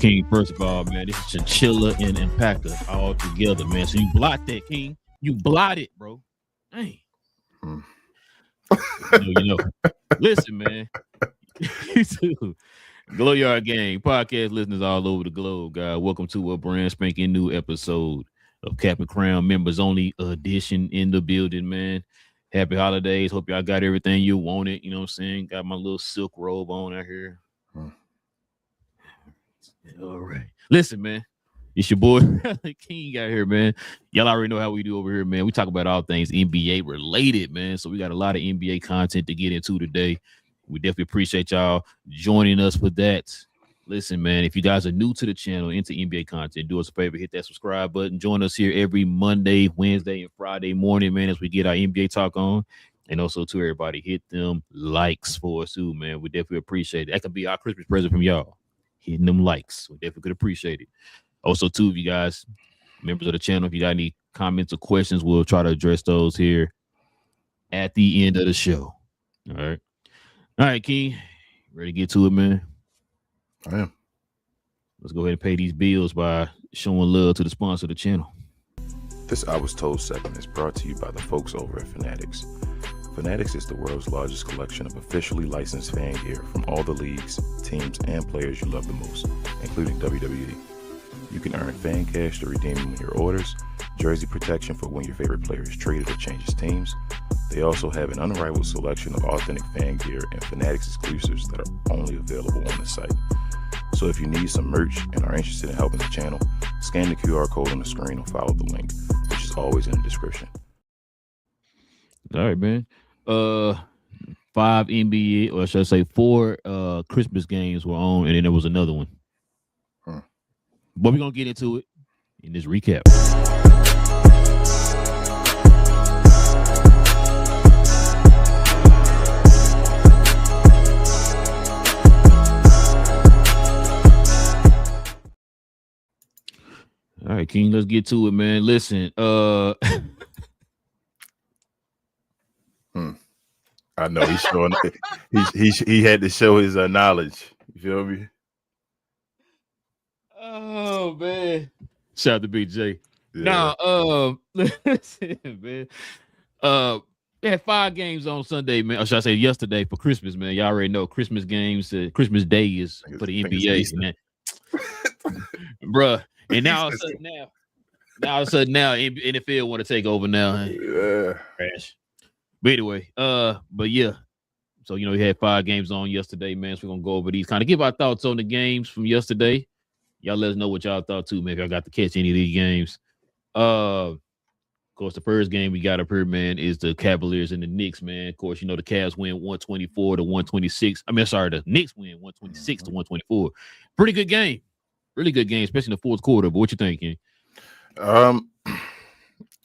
King, first of all, man, this is Chinchilla and Alpaca all together, man. So you blot that, King. You blot it, bro. Dang. You know. Listen, man. You too. GloYard Gang, podcast listeners all over the globe, guys. Welcome to a brand spanking new episode of Cap and Crown Members Only edition in the building, man. Happy holidays. Hope y'all got everything you wanted. You know what I'm saying? Got my little silk robe on out here. All right. Listen, man. It's your boy King out here, man. Y'all already know how we do over here, man. We talk about all things NBA related, man. So we got a lot of NBA content to get into today. We definitely appreciate y'all joining us for that. Listen, man, if you guys are new to the channel, into NBA content, do us a favor, hit that subscribe button. Join us here every Monday, Wednesday, and Friday morning, man, as we get our NBA talk on. And also to everybody, hit them likes for us too, man. We definitely appreciate it. That could be our Christmas present from y'all. Hitting them likes. We definitely could appreciate it. Also, too, if you guys, members of the channel, if you got any comments or questions, we'll try to address those here at the end of the show. All right. All right, King. Ready to get to it, man? I am. Let's go ahead and pay these bills by showing love to the sponsor of the channel. This I Was Told segment is brought to you by the folks over at Fanatics. Fanatics is the world's largest collection of officially licensed fan gear from all the leagues, teams, and players you love the most, including WWE. You can earn fan cash to redeem them in your orders, jersey protection for when your favorite player is traded or changes teams. They also have an unrivaled selection of authentic fan gear and Fanatics exclusives that are only available on the site. So if you need some merch and are interested in helping the channel, scan the QR code on the screen or follow the link, which is always in the description. All right, man. 5 NBA, or should I say 4 Christmas games were on, and then there was another one. But we're going to get into it in this recap. All right, King, let's get to it, man. Listen, I know he's showing. he had to show his knowledge. You feel me? Oh man! Shout out to BJ. Yeah. Now, listen, man. They had 5 games on Sunday, man. Or should I say yesterday for Christmas, man? Y'all already know Christmas games. Christmas Day is for the NBA, man. Bruh. And now all of a sudden, NFL want to take over now. Yeah. Crash. But anyway, but yeah. So you know, we had 5 games on yesterday, man. So we're gonna go over these, kind of give our thoughts on the games from yesterday. Y'all let us know what y'all thought too, man. If y'all got to catch any of these games. Of course, the first game we got up here, man, is the Cavaliers and the Knicks, man. Of course, you know the Cavs win 124 to 126. The Knicks win 126 to 124. Pretty good game. Really good game, especially in the fourth quarter. But what you thinking?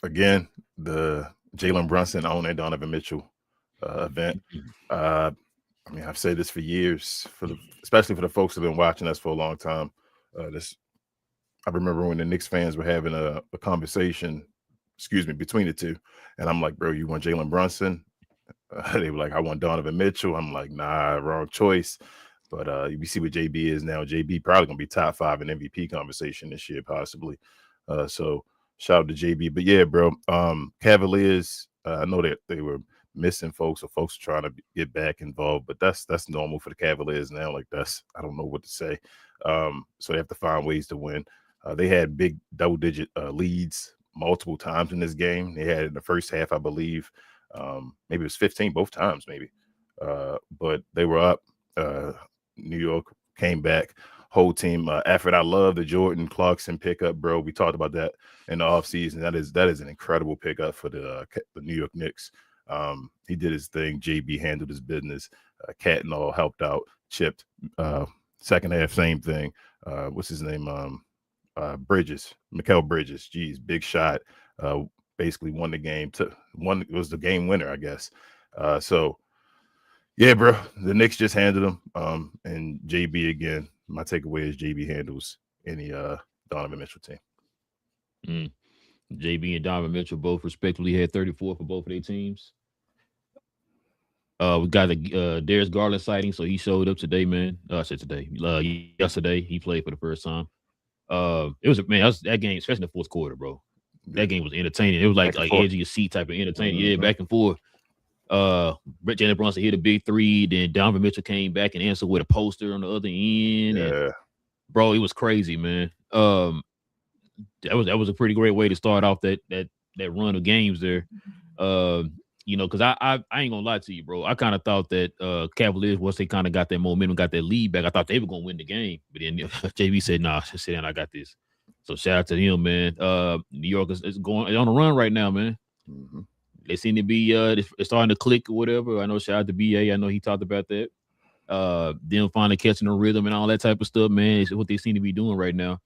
Again, the Jalen Brunson on and Donovan Mitchell event. I mean, I've said this for years, especially for the folks who've been watching us for a long time. I remember when the Knicks fans were having a conversation, between the two, and I'm like, bro, you want Jalen Brunson? They were like, I want Donovan Mitchell. I'm like, nah, wrong choice. But you see what JB is now. JB probably gonna be top 5 in MVP conversation this year, possibly. So shout out to JB. But yeah, bro, Cavaliers. I know that they were missing folks, or folks are trying to get back involved, but that's normal for the Cavaliers now. Like I don't know what to say. So they have to find ways to win. They had big double-digit leads multiple times in this game. They had in the first half, I believe, maybe it was 15 both times, maybe. But they were up. New York came back. Whole team effort. I love the Jordan Clarkson pickup, bro. We talked about that in the offseason. That is an incredible pickup for the New York Knicks. He did his thing. JB handled his business. Cat and all helped out. Chipped. Second half, same thing. What's his name? Bridges. Mikal Bridges. Geez, big shot. Basically won the game. Was the game winner, I guess. So yeah, bro. The Knicks just handled them. And JB again. My takeaway is JB handles any Donovan Mitchell team. JB and Donovan Mitchell both respectively had 34 for both of their teams. We got the Darius Garland sighting, so he showed up today, man. I said today. Yesterday he played for the first time. It was that game, especially in the fourth quarter, bro. That game was entertaining. It was like edge of your seat type of entertaining. Yeah, back and forth. Jalen Brunson hit a big three. Then Donovan Mitchell came back and answered with a poster on the other end. Yeah, and, bro, it was crazy, man. That was a pretty great way to start off that run of games there. Because I ain't gonna lie to you, bro. I kind of thought that Cavaliers, once they kind of got that momentum, got that lead back, I thought they were gonna win the game. But then JB said, "Nah, sit down, I got this." So shout out to him, man. New York is going on a run right now, man. They seem to be it's starting to click or whatever. I know shout out to BA. I know he talked about that. Them finally catching the rhythm and all that type of stuff, man. It's what they seem to be doing right now.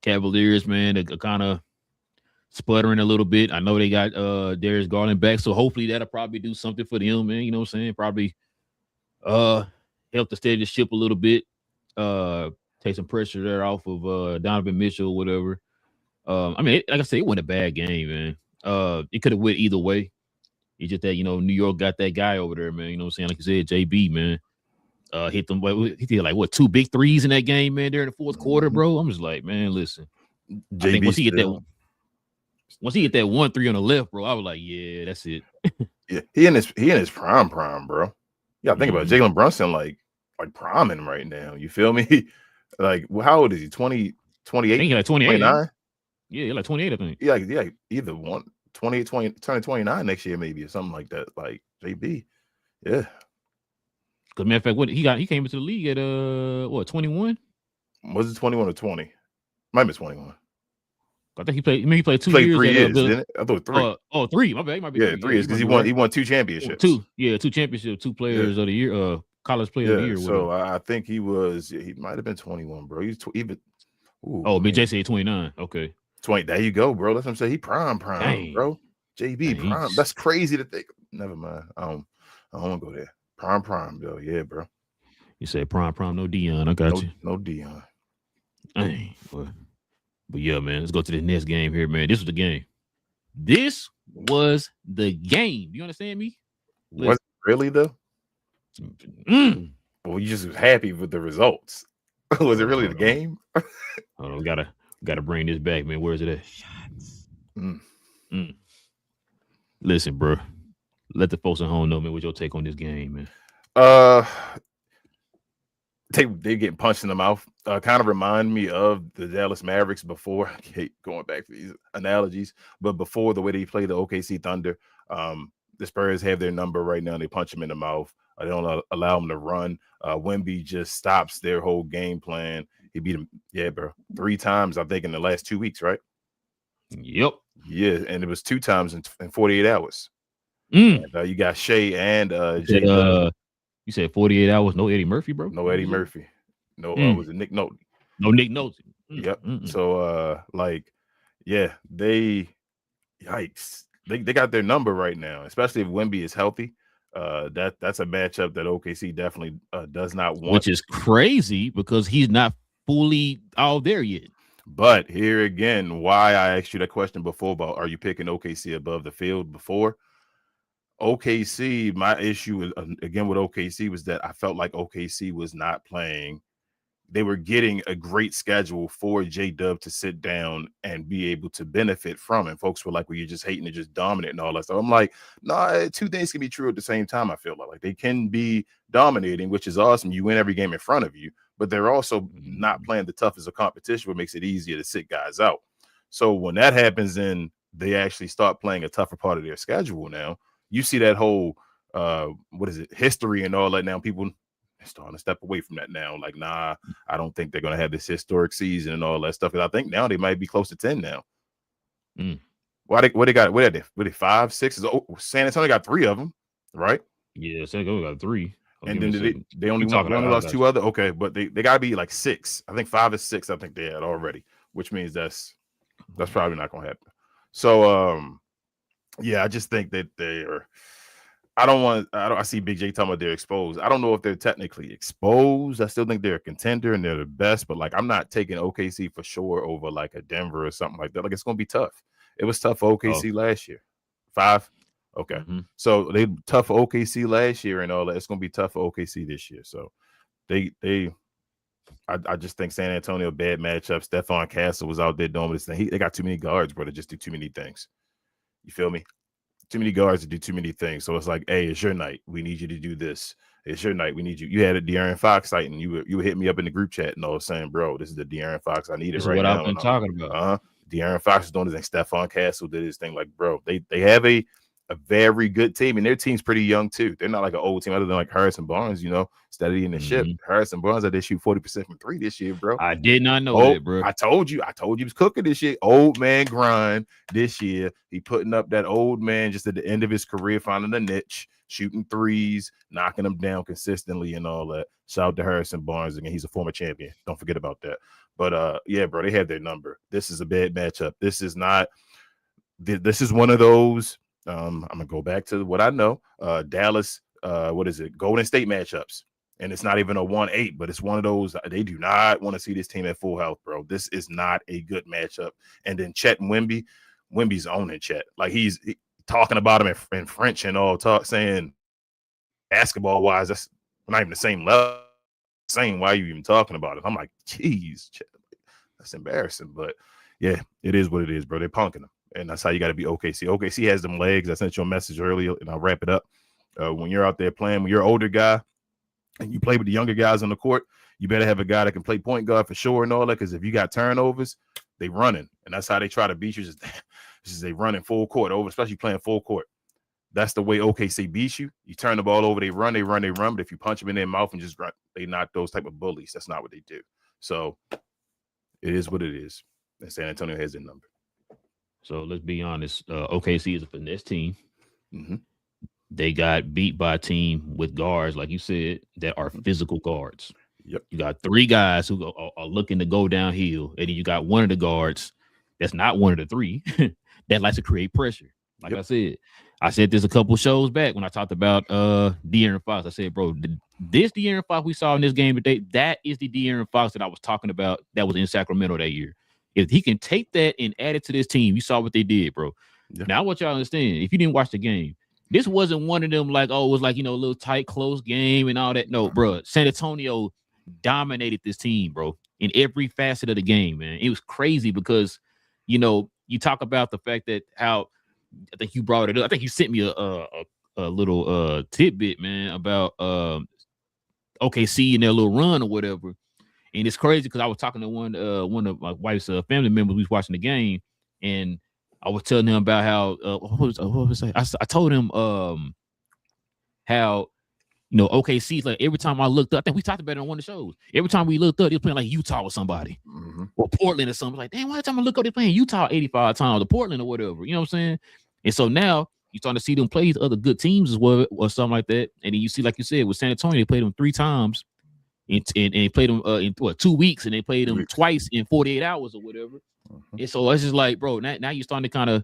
Cavaliers, man, they're kind of sputtering a little bit. I know they got Darius Garland back, so hopefully that'll probably do something for them, man. You know what I'm saying? Probably help to steady the ship a little bit. Take some pressure there off of Donovan Mitchell or whatever. I mean, like I said, it wasn't a bad game, man. It could have went either way. It's just that, New York got that guy over there, man. You know what I'm saying? Like you said, JB, man. Hit them. He did like 2 big threes in that game, man, during the fourth quarter, bro. I'm just like, man, listen. JB, I think once he hit that 1 3 on the left, bro, I was like, yeah, that's it. Yeah, he in his prime, bro. Yeah, think about Jalen Brunson, like priming right now. You feel me? Like, how old is he? 28? I think he's like 28. 29? Yeah, he's like 28, I think. Yeah, either 28, 20, turning 29 next year, maybe, or something like that. Like JB. Yeah. Because matter of fact, what he came into the league at 21? Was it 21 or 20? Might be 21. I think he played 2 years. 3 years, didn't it? I thought 3. 3. My bad. It might be 3 years because he won 2 championships. 2 championships, 2 players of the year, college player of the year. So I think he might have been 21, bro. He's even. Big J said 29. Okay. 20. There you go, bro. That's what I'm saying. He prime, Dang. bro. JB prime. That's crazy to think. Never mind. I don't want to go there. Prime, though. Yeah, bro. You said prime, no Dion. I got you. No Dion. Dang. But yeah, man. Let's go to the next game here, man. This was the game. This was the game. You understand me? Was it really though? Well, you just was happy with the results. Was it really the game? We gotta bring this back, man. Where is it at? Listen, bro. Let the folks at home know, man, what's your take on this game, man? They getting punched in the mouth. Kind of remind me of the Dallas Mavericks before. I hate going back to these analogies, but before, the way they play the OKC Thunder, the Spurs have their number right now. They punch them in the mouth. They don't allow them to run. Wemby just stops their whole game plan. He beat him, 3 times, I think, in the last 2 weeks, right? Yep. Yeah, and it was 2 times in 48 hours. And, you got Shea and Jay. You said 48 hours, no Eddie Murphy, bro? No Eddie Murphy. No, was it Nick Nolte? No Nick Nolte. Yep. So, yikes. They got their number right now, especially if Wemby is healthy. That's a matchup that OKC definitely does not want. Which is crazy because he's not fully all there yet. But here again, why I asked you that question before about are you picking OKC above the field before? OKC, my issue again with OKC was that I felt like OKC was not playing. They were getting a great schedule for J-Dub to sit down and be able to benefit from. And folks were like, well, you're just hating to just dominate and all that stuff. I'm like, no, 2 things can be true at the same time. I feel like they can be dominating, which is awesome. You win every game in front of you, but they're also not playing the toughest of competition, what makes it easier to sit guys out. So when that happens, then they actually start playing a tougher part of their schedule now. You see that whole history and all that now. People are starting to step away from that now. Like, nah, I don't think they're going to have this historic season and all that stuff. Because I think now they might be close to 10 now. What they got? What are they 5, 6? San Antonio got 3 of them, right? Yeah, San Antonio got 3. And then they only lost 2 other. Okay, but they got to be like 6. I think 5 or 6. I think they had already, which means that's probably not going to happen. So I just think that they are. I see Big J talking about they're exposed. I don't know if they're technically exposed. I still think they're a contender and they're the best, but like I'm not taking OKC for sure over like a Denver or something like that. Like it's gonna be tough. It was tough for OKC last year. 5. Okay. So they tough for OKC last year and all that. It's gonna be tough for OKC this year. So I just think San Antonio bad matchup. Stephon Castle was out there doing this thing. They got too many guards, bro, to just do too many things. You feel me? Too many guards to do too many things. So it's like, hey, it's your night. We need you to do this. It's your night. We need you. You had a De'Aaron Fox sighting. You would hit me up in the group chat and I was saying, bro, this is the De'Aaron Fox I needed This right is what now. I've been talking about. De'Aaron Fox is doing his thing. Stephon Castle did his thing. Like, bro, they have a very good team, and their team's pretty young too. They're not like an old team other than like Harrison Barnes, steadying the ship. Harrison Barnes, they shoot 40% from 3 this year, bro. I did not know that, bro. I told you he was cooking this shit. Old man grind this year. He putting up that old man just at the end of his career, finding a niche, shooting threes, knocking them down consistently and all that. Shout out to Harrison Barnes again. He's a former champion. Don't forget about that. But yeah, bro, they have their number. This is a bad matchup. This is one of those. I'm gonna go back to what I know. Dallas, Golden State matchups. And it's not even a 1-8, but it's one of those. They do not want to see this team at full health, bro. This is not a good matchup. And then Chet and Wemby's owning Chet. Like he's talking about him in French and all, saying basketball wise, that's not even the same level. Saying why are you even talking about it? I'm like, geez, Chet, that's embarrassing. But yeah, it is what it is, bro. They're punking them. And that's how you got to be OKC. OKC has them legs. I sent you a message earlier, and I'll wrap it up. When you're out there playing, when you're an older guy and you play with the younger guys on the court, you better have a guy that can play point guard for sure and all that, because if you got turnovers, they running. And that's how they try to beat you. Just they running full court over, especially playing full court. That's the way OKC beats you. You turn the ball over, they run. But if you punch them in their mouth and just run, they not those type of bullies. That's not what they do. So it is what it is. And San Antonio has their number. So let's be honest. OKC is a finesse team. They got beat by a team with guards, like you said, that are physical guards. Yep. You got 3 guys who are looking to go downhill, and then you got one of the guards that's not one of the 3 that likes to create pressure. Like I said this a couple shows back when I talked about De'Aaron Fox. I said, bro, this De'Aaron Fox we saw in this game today, that is the De'Aaron Fox that I was talking about that was in Sacramento that year. If he can take that and add it to this team, you saw what they did, bro. Yeah. Now I want y'all to understand, if you didn't watch the game, this wasn't one of them like, oh, it was like, a little tight, close game and all that. No, bro. San Antonio dominated this team, bro, in every facet of the game, man. It was crazy because, you talk about the fact that how I think you brought it up. I think you sent me a little tidbit, man, about OKC and their little run or whatever. And it's crazy because I was talking to one of my wife's family members who's watching the game, and I was telling him about how what was I told him how OKC, like every time I looked up, I think we talked about it on one of the shows. Every time we looked up, they were playing like Utah or somebody, or Portland or something. Like, damn, why time I look up, they're playing Utah 85 times or Portland or whatever. You know what I'm saying? And so now you're starting to see them play these other good teams as well, or something like that. And then you see, like you said, with San Antonio, they played them 3 times. And they played them in 2 weeks, and they played them twice in 48 hours or whatever. And so it's just like, bro, now you're starting to kind of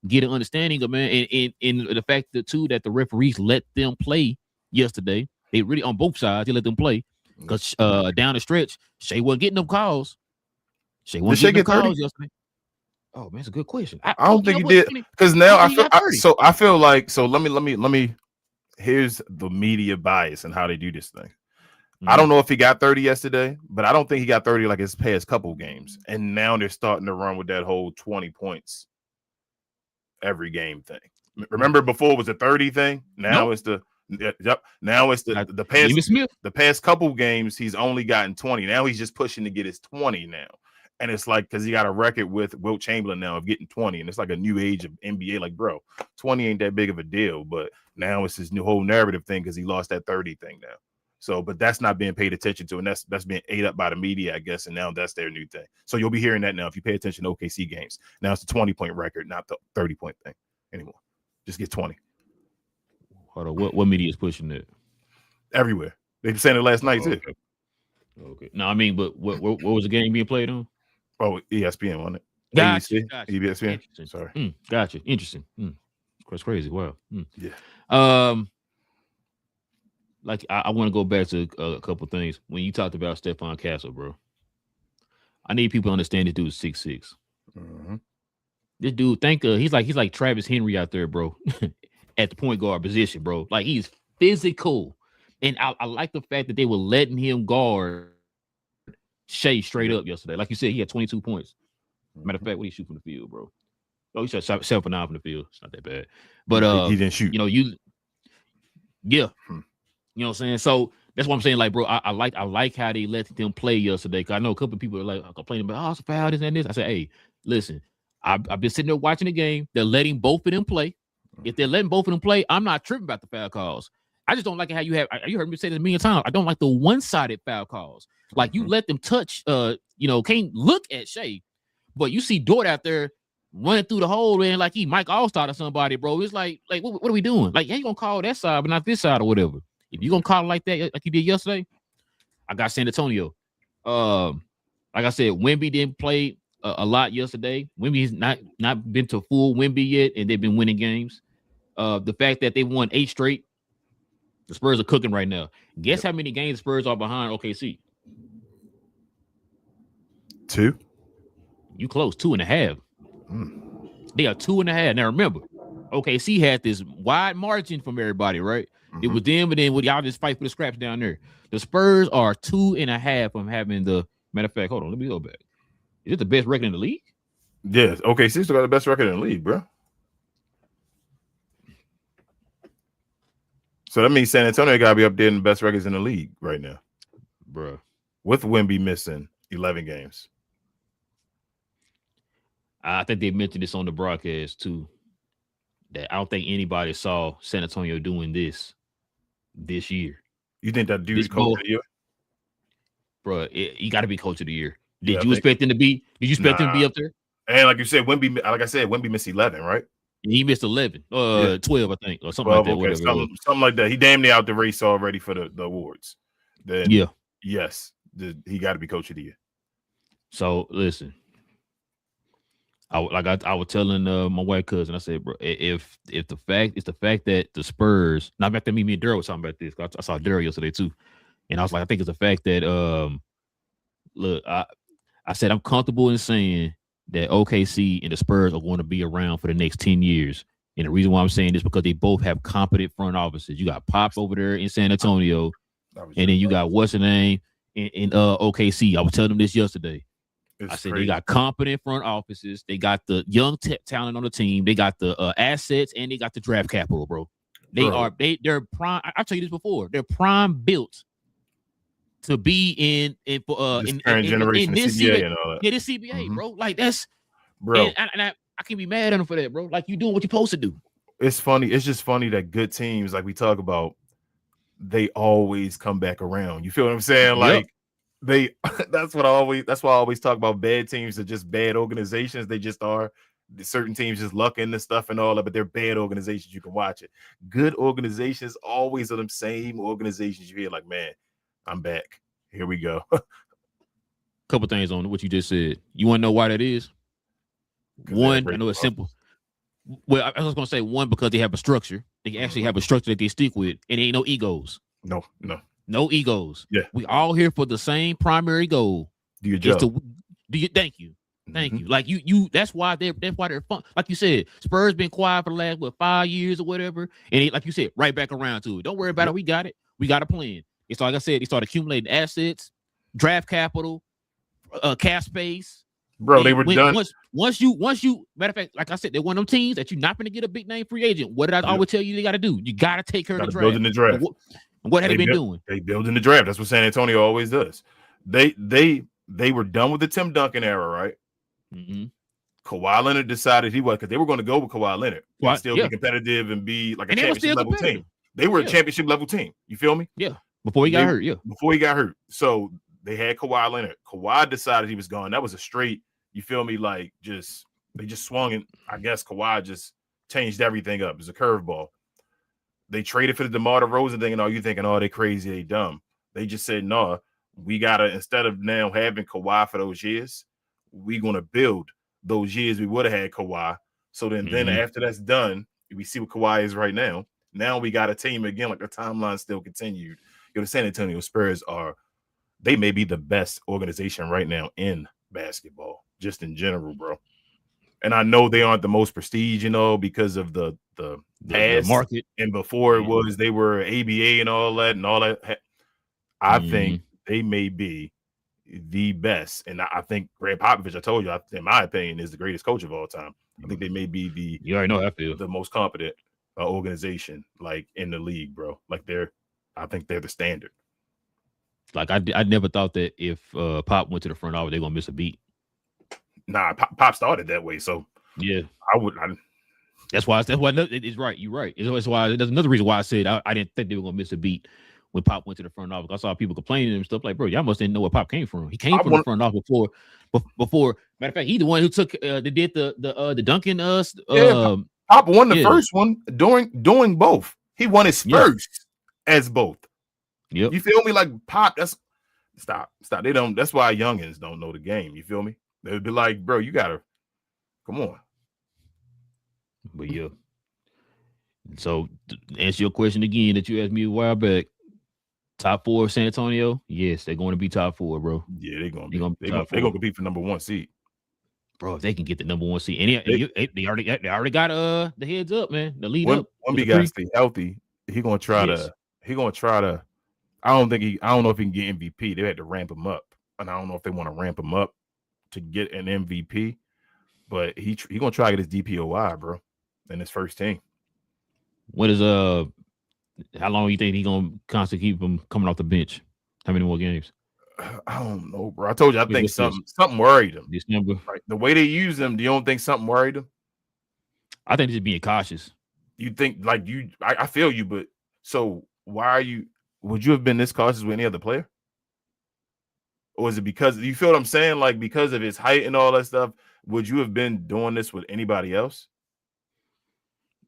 get an understanding of, man, and the fact that too that the referees let them play yesterday. They really on both sides, they let them play because down the stretch, Shea wasn't getting them calls. Shea wasn't getting them calls yesterday. Oh man, it's a good question. I don't think he did, because now I feel like let me. Here's the media bias and how they do this thing. I don't know if he got 30 yesterday, but I don't think he got 30 like his past couple games. And now they're starting to run with that whole 20 points every game thing. Remember before it was a 30 thing? Now it's the past couple games he's only gotten 20. Now he's just pushing to get his 20 now. And it's like, because he got a record with Wilt Chamberlain now of getting 20. And it's like a new age of NBA. Like, bro, 20 ain't that big of a deal. But now it's his new whole narrative thing because he lost that 30 thing now. So, but that's not being paid attention to, and that's being ate up by the media, I guess, and now that's their new thing. So you'll be hearing that now if you pay attention to OKC games. Now it's the 20-point record, not the 30-point thing anymore. Just get 20. Hold on, what media is pushing that? Everywhere. They were saying it last night too. Okay. No, I mean, but what was the game being played on? Oh, ESPN, wasn't it? Gotcha. ESPN. Sorry. Gotcha. Interesting. That's crazy. Wow. Yeah. Like I want to go back to a couple things. When you talked about Stephon Castle, bro, I need people to understand this dude is 6'6". This dude, he's like Travis Henry out there, bro. at the point guard position, bro. Like he's physical. And I like the fact that they were letting him guard Shea straight up yesterday. Like you said, he had 22 points. Matter of fact, what he shoot from the field, bro? Oh, he shot 7 for 9 from the field. It's not that bad. But he didn't shoot. You know, you know what I'm saying? So that's what I'm saying. Like, bro, I like how they let them play yesterday. Cause I know a couple of people are like complaining about, it's a foul, this and this. I said, hey, listen, I've been sitting there watching the game. They're letting both of them play. If they're letting both of them play, I'm not tripping about the foul calls. I just don't like how you heard me say this a million times. I don't like the one-sided foul calls. Like you let them touch, can't look at Shea, but you see Dort out there running through the hole and like he Mike Allstar or somebody, bro. It's like what are we doing? Like, yeah, you gonna call that side, but not this side or whatever. If you gonna call it like that, like you did yesterday, I got San Antonio. Like I said, Wemby didn't play a lot yesterday. Wemby's not been to full Wemby yet, and they've been winning games. The fact that they won 8 straight, the Spurs are cooking right now. Guess how many games the Spurs are behind OKC? 2. You close, 2.5. They are 2.5. Now remember, OKC had this wide margin from everybody, right? It was them, and then y'all just fight for the scraps down there. The Spurs are 2.5 from having the matter of fact. Hold on, let me go back. Is it the best record in the league? Yes, OKC still got the best record in the league, bro. So that means San Antonio got to be up there in the best records in the league right now, bro. With Wemby missing 11 games. I think they mentioned this on the broadcast too. That I don't think anybody saw San Antonio doing this year. You think that dude's coach of the year? Bro, you got to be coach of the year. Did you expect them to be? Did you expect them to be up there? And like you said, Wemby missed 11, right? He missed 11, 12, I think, or something 12, like that. Okay, something like that. He damn near out the race already for the awards. Then yes, he got to be coach of the year. So listen, I was telling my white cousin, I said, bro, if the fact that the Spurs, not back to me and Daryl was talking about this. I saw Daryl yesterday too, and I was like, I think it's the fact that look, I said I'm comfortable in saying that OKC and the Spurs are going to be around for the next 10 years. And the reason why I'm saying this is because they both have competent front offices. You got Pop over there in San Antonio, and then you got what's the name in OKC. I was telling them this yesterday. I said they got competent front offices. They got the young talent on the team. They got the assets, and they got the draft capital, bro. They're prime. I'll tell you this before. They're prime built to be in this CBA and all that. Yeah, this CBA, bro. Like that's, bro. And I can't be mad at them for that, bro. Like you doing what you're supposed to do. It's funny. It's just funny that good teams, like we talk about, they always come back around. You feel what I'm saying? Like that's why I always talk about bad teams are just bad organizations. They just are. Certain teams just luck in the stuff and all that, but they're bad organizations. You can watch it. Good organizations always are the same organizations. You hear like, man, I'm back. Here we go. Couple things on what you just said. You want to know why that is? One, I know it's simple. Well, I was going to say one, because they have a structure. They actually have a structure that they stick with, and there ain't no egos. No egos. Yeah. We all here for the same primary goal. Do your job. Thank you. Like you. That's why they're fun. Like you said, Spurs been quiet for the last 5 years or whatever, and like you said, right back around to it. Don't worry about it. We got it. We got a plan. It's like I said, they started accumulating assets, draft capital, cap space. Bro, they were done. Once you, matter of fact, like I said, they're one of them teams that you're not going to get a big name free agent. What did I always tell you they got to do? You got to take care of the draft. Building the draft. What have they been doing? They building the draft. That's what San Antonio always does. They were done with the Tim Duncan era, right? Mm-hmm. Kawhi Leonard decided because they were going to go with Kawhi Leonard and still be competitive and be like a championship level team. They were a championship level team. You feel me? Yeah. Before he got hurt. Yeah. Before he got hurt. So they had Kawhi Leonard. Kawhi decided he was gone. That was a straight, you feel me? Like they just swung and I guess Kawhi just changed everything up. It was a curveball. They traded for the DeMar DeRozan thing, and you thinking, they crazy, they dumb. They just said, no, we gotta, instead of now having Kawhi for those years, we gonna build those years we would have had Kawhi. So then after that's done, we see what Kawhi is right now. Now we got a team again, like the timeline still continued. The San Antonio Spurs they may be the best organization right now in basketball, just in general, bro. And I know they aren't the most prestige, because of the the the past market, and before it was they were ABA and all that. I think they may be the best, and I think Greg Popovich, I told you, in my opinion, is the greatest coach of all time. I think they may be you already know how I feel, the most competent organization like in the league, bro. Like I think they're the standard. Like I never thought that if Pop went to the front office, they're gonna miss a beat. Nah, Pop started that way, so yeah, that's why it's right. You're right. It's why there's another reason why I said I didn't think they were gonna miss a beat when Pop went to the front office. I saw people complaining and stuff like, bro, y'all must didn't know where Pop came from. He came from the front office before. Matter of fact, he the one who took did the Duncan Pop won the first one doing both. He won his first as both. Yep. You feel me? Like Pop, stop. They don't. That's why youngins don't know the game. You feel me? They'd be like, bro, you gotta come on. But yeah. So to answer your question again that you asked me a while back, top 4 of San Antonio, yes, they're going to be top 4, bro. Yeah, they're gonna compete for number 1 seed, bro. If they can get the number 1 seed, and they already got the heads up, man. The lead up. Wemby got to stay healthy. He gonna try to. I don't know if he can get MVP. They had to ramp him up, and I don't know if they want to ramp him up to get an MVP. But he gonna try to get his DPOY, bro, in his first team. What is how long you think he gonna constantly keep him coming off the bench? How many more games? I don't know, bro. I told you I think something worried him. December. Right. The way they use him, do you don't think something worried him? I think they're just being cautious. You think I feel you, but so why are you? Would you have been this cautious with any other player? Or is it because you feel what I'm saying? Like because of his height and all that stuff, would you have been doing this with anybody else?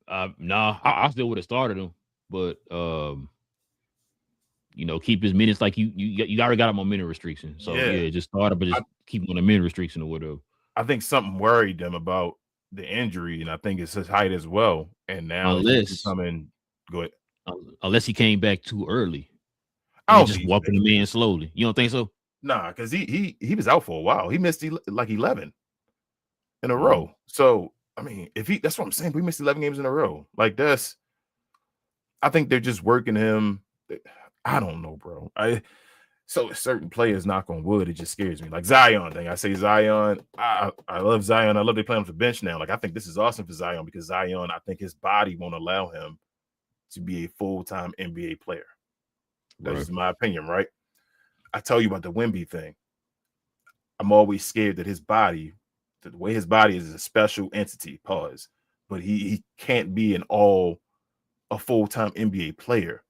Nah, I still would have started him, but keep his minutes like you already got him on minute restriction. So yeah just start him, but just keep him on a minute restriction or whatever. I think something worried them about the injury, and I think it's his height as well. And now go ahead. Unless he came back too early. I don't just walking him in slowly. You don't think so? Nah, because he was out for a while. He missed like 11 in a row. So I mean, that's what I'm saying. We missed 11 games in a row. Like I think they're just working him. I don't know, bro. So certain players, knock on wood, it just scares me. Like Zion thing. I say Zion. I love Zion. I love they play him off the bench now. Like I think this is awesome for Zion because Zion, I think his body won't allow him to be a full-time NBA player. That's just my opinion, right? I tell you about the Wemby thing. I'm always scared that his body, the way his body is a special entity, but he can't be a full-time NBA player.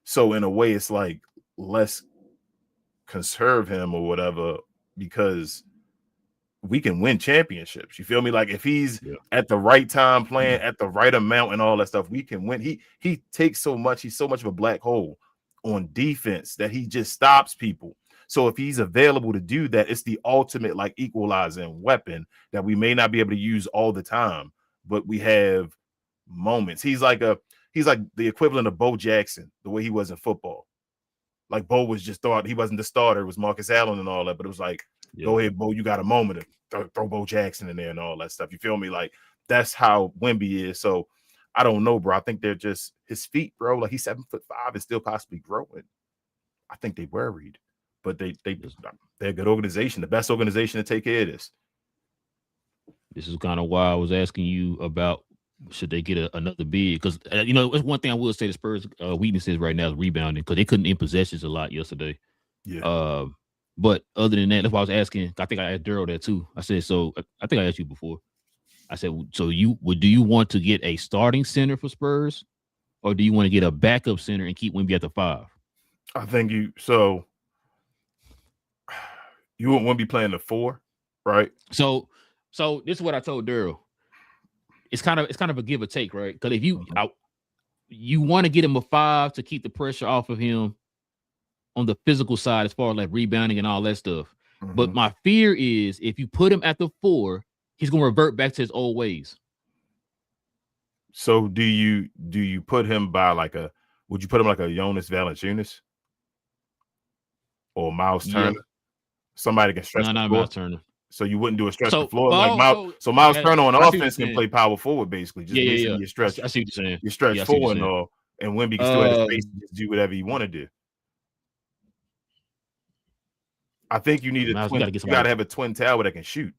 So in a way, it's like let's conserve him or whatever because we can win championships. You feel me? Like if he's at the right time playing at the right amount and all that stuff, we can win. He takes so much. He's so much of a black hole on defense that he just stops people. So if he's available to do that, it's the ultimate like equalizing weapon that we may not be able to use all the time, but we have moments. He's like the equivalent of Bo Jackson, the way he was in football. Like Bo was just thought he wasn't the starter. It was Marcus Allen and all that, but it was like, go ahead, Bo, you got a moment to throw Bo Jackson in there and all that stuff. You feel me? Like that's how Wemby is. So I don't know, bro. I think they're just his feet, bro. Like he's 7'5" and still possibly growing. I think they worried, but they're a good organization, the best organization to take care of this. This is kind of why I was asking you about should they get another bid? Because it's one thing I will say the Spurs' weaknesses right now is rebounding because they couldn't in possessions a lot yesterday. Yeah. But other than that, that's why I was asking. I think I asked Daryl that too. I said, so I think I asked you before. I said, so do you want to get a starting center for Spurs, or do you want to get a backup center and keep Wemby at the 5? I think you want Wemby playing the 4, right? So this is what I told Daryl. It's kind of a give or take, right? Because if you want to get him a 5 to keep the pressure off of him on the physical side, as far as like rebounding and all that stuff. Mm-hmm. But my fear is if you put him at the 4, he's gonna revert back to his old ways. So do you put him by would you put him like a Jonas Valanciunas or Miles Turner? Somebody can stretch. No, not Miles Turner. So you wouldn't do a stretch So, the floor like Miles. So Miles Turner on offense can play power forward, basically. Just basically your stretch. I see what you're saying. Your stretch forward and all, and Wemby can still have the space to just do whatever you want to do. I think you need a twin. You got to have a twin tower that can shoot.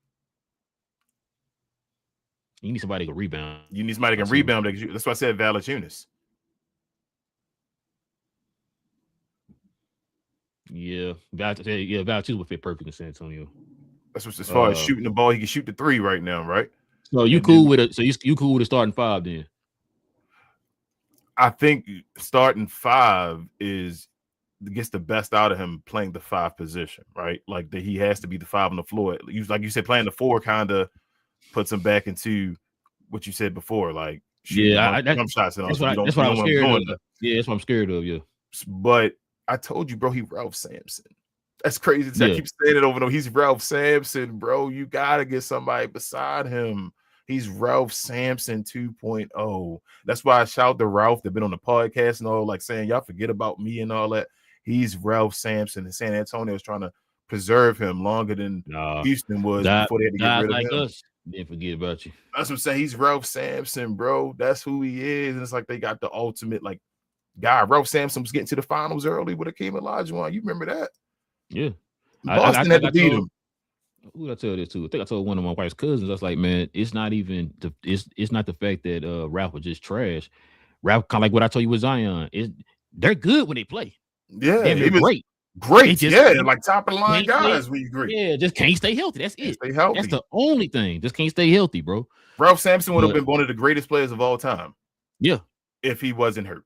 You need somebody who can rebound. You need somebody who can rebound. That's why I said Valanciunas. Yeah, Valanciunas would fit perfect in San Antonio. That's what, as far as shooting the ball, he can shoot the three right now, right? So you cool with it? So you cool with a starting five then? I think starting five gets the best out of him playing the five position, right? Like that he has to be the five on the floor. Like you said, playing the four kind of puts him back into what you said before, like shooting jump shots and all. That's what I'm scared of. Yeah, that's what I'm scared of. Yeah, but I told you, bro, he Ralph Sampson. That's crazy. I keep saying it over and over. He's Ralph Sampson, bro. You gotta get somebody beside him. He's Ralph Sampson 2.0. That's why I shout to Ralph. They've been on the podcast and all, like saying, y'all forget about me and all that. He's Ralph Sampson, and San Antonio is trying to preserve him longer than Houston was before they had to get rid of him. Us didn't forget about you. That's what I'm saying. He's Ralph Sampson, bro. That's who he is. And it's like they got the ultimate guy. Ralph Sampson was getting to the finals early with Akeem Olajuwon. You remember that? Yeah. Boston had to beat him. Who did I tell this to? I think I told one of my wife's cousins. I was like, man, it's not even it's not the fact that Ralph was just trash. Ralph, kind of like what I told you with Zion, they're good when they play. Yeah, they're great. Great, like top of the line guys. We agree. Yeah, just can't stay healthy. That's it. Stay healthy. That's the only thing. Just can't stay healthy, bro. Ralph Sampson would have been one of the greatest players of all time. Yeah, if he wasn't hurt.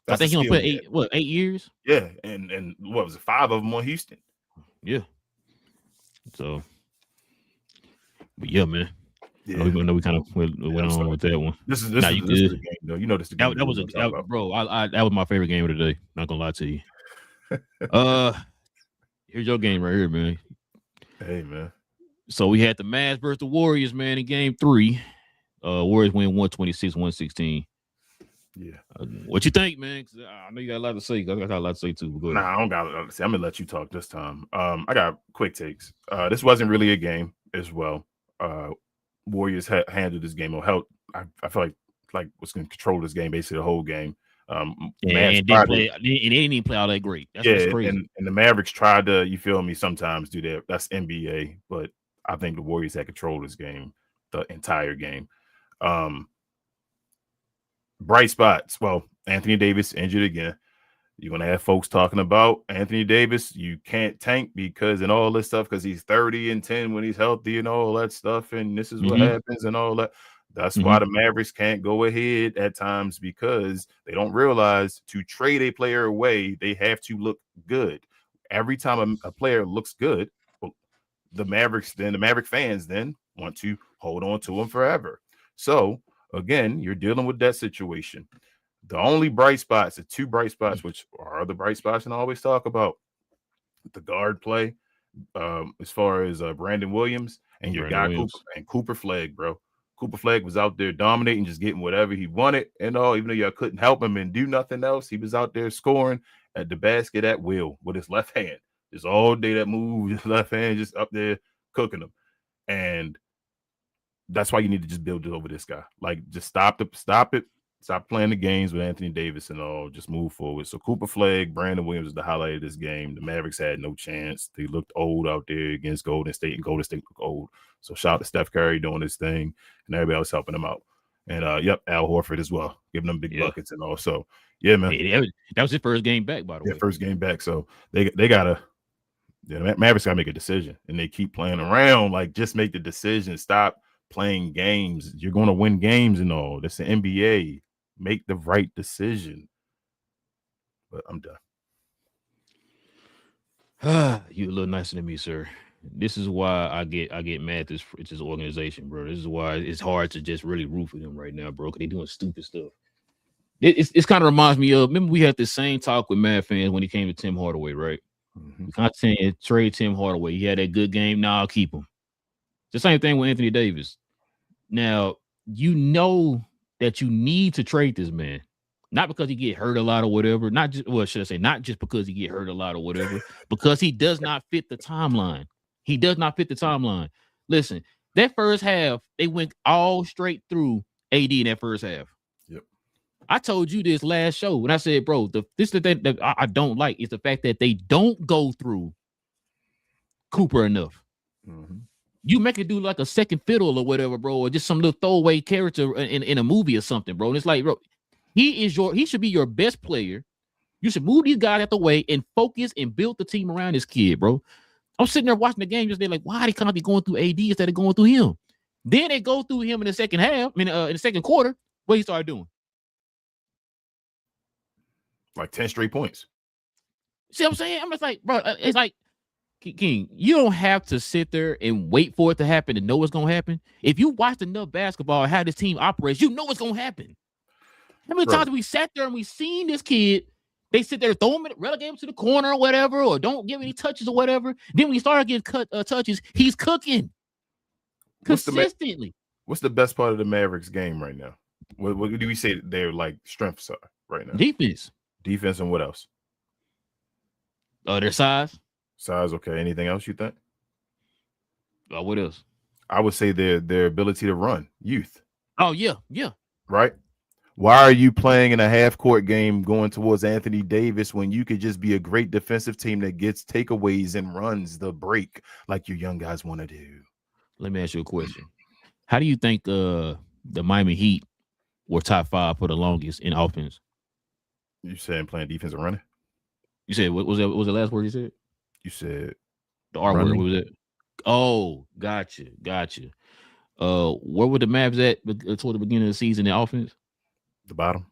I think he only played 8 years. Yeah, and what was it? 5 of them on Houston. Yeah. So, but yeah, man. Yeah, we kind of went on with that one. This is the game, though. You know this. That was bro. That was my favorite game of the day. Not gonna lie to you. Here's your game right here, man. Hey, man. So we had the Mavs versus the Warriors, man, in game 3. Warriors win 126-116. Yeah. What you think, man? I know you got a lot to say. I got a lot to say too. Go ahead. Nah, I don't got a lot to say. I'm gonna let you talk this time. I got quick takes. This wasn't really a game as well. Warriors handled this game or helped. I feel like was going to control this game basically the whole game. And they didn't even play all that great. That's what's crazy. And the Mavericks tried to, you feel me, sometimes do that. That's NBA, but I think the Warriors had control of this game the entire game. Bright spots. Well, Anthony Davis injured again. You're going to have folks talking about Anthony Davis. You can't tank because and all this stuff because he's 30-10 when he's healthy and all that stuff. And this is what happens and all that. That's why the Mavericks can't go ahead at times because they don't realize to trade a player away, they have to look good. Every time a player looks good, the Maverick fans then want to hold on to him forever. So, again, you're dealing with that situation. The only bright spots, the 2 bright spots, which are the bright spots and I always talk about, the guard play, as far as Brandon Williams and your guy Cooper Flag, bro. Cooper Flag was out there dominating, just getting whatever he wanted and all, even though y'all couldn't help him and do nothing else. He was out there scoring at the basket at will with his left hand. Just all day that move, his left hand just up there cooking them. And that's why you need to just build it over this guy. Like, just stop it. Stop playing the games with Anthony Davis and all. Just move forward. So Cooper Flag, Brandon Williams is the highlight of this game. The Mavericks had no chance. They looked old out there against Golden State, and Golden State looked old. So shout out to Steph Curry doing his thing, and everybody else helping him out. And Al Horford as well, giving them big buckets and all. So yeah, man. That was his first game back, by the way. Yeah, first game back. So they gotta. Yeah, Mavericks gotta make a decision, and they keep playing around. Like, just make the decision. Stop playing games. You're going to win games and all. That's the NBA. Make the right decision. But I'm done. You a little nicer than me, sir. This is why I get mad at this organization, bro. This is why it's hard to just really root for them right now, bro. Because they doing stupid stuff. It's kind of reminds me of, remember we had the same talk with Mad fans when he came to Tim Hardaway, right? We kind of saying trade Tim Hardaway. He had that good game. Now I'll keep him. The same thing with Anthony Davis. Now, you know that you need to trade this man. Not because he get hurt a lot or whatever. Not just because he get hurt a lot or whatever. Because he does not fit the timeline. He does not fit the timeline. Listen, that first half, they went all straight through AD in that first half. Yep. I told you this last show when I said, bro, this is the thing that I don't like is the fact that they don't go through Cooper enough. Mm-hmm. You make it do like a second fiddle or whatever, bro, or just some little throwaway character in a movie or something, bro. And it's like, bro, he should be your best player. You should move these guys out the way and focus and build the team around this kid, bro. I'm sitting there watching the game just like, why they can't be going through AD instead of going through him? Then they go through him in the second half, in the second quarter. What he started doing? Like 10 straight points. See what I'm saying? I'm just like, bro, it's like, King, you don't have to sit there and wait for it to happen and know what's going to happen. If you watched enough basketball and how this team operates, you know what's going to happen. How many times we sat there and we seen this kid, they sit there, throw him, relegate him to the corner or whatever, or don't give any touches or whatever. Then when he started getting touches, he's cooking consistently. What's the best part of the Mavericks game right now? What do we say their like strengths are right now? Defense, and what else? Their size. Size, okay. Anything else you think? What else? I would say their ability to run, youth. Oh yeah. Right. Why are you playing in a half-court game going towards Anthony Davis when you could just be a great defensive team that gets takeaways and runs the break like your young guys want to do? Let me ask you a question. How do you think the Miami Heat were top 5 for the longest in offense? You saying playing defense and running? You said what was the last word you said? You said the R word. What was it? Oh, gotcha. Where were the Mavs at toward the beginning of the season in offense? The bottom.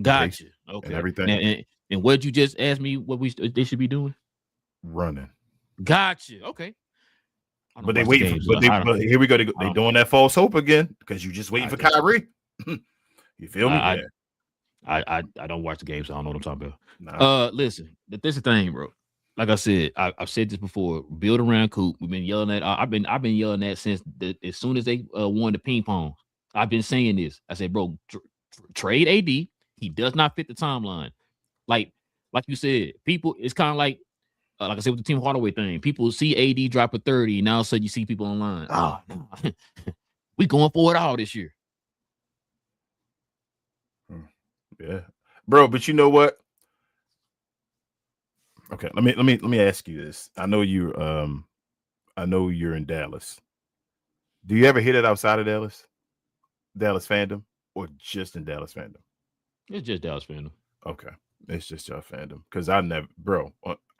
Gotcha. Okay. And everything. And what you just asked me what they should be doing? Running. Gotcha. Okay. But they wait. But here we go. They doing that false hope again because you just waiting for Kyrie. You feel me? I don't watch the game, so I don't know what I'm talking about. Nah. Listen, this is the thing, bro. Like I said, I've said this before. Build around Coop. We've been yelling at. I've been yelling at since as soon as they won the ping pong. I've been saying this. I said, bro, trade AD. He does not fit the timeline. Like you said, people. It's kind of like I said with the Tim Hardaway thing. People see AD drop a 30, and now all of a sudden you see people online. Oh, no. We going for it all this year. Yeah, bro. But you know what? Okay, let me ask you this. I know you're in Dallas. Do you ever hit it outside of Dallas fandom, or just in Dallas fandom? It's just Dallas fandom. Okay, it's just your fandom because I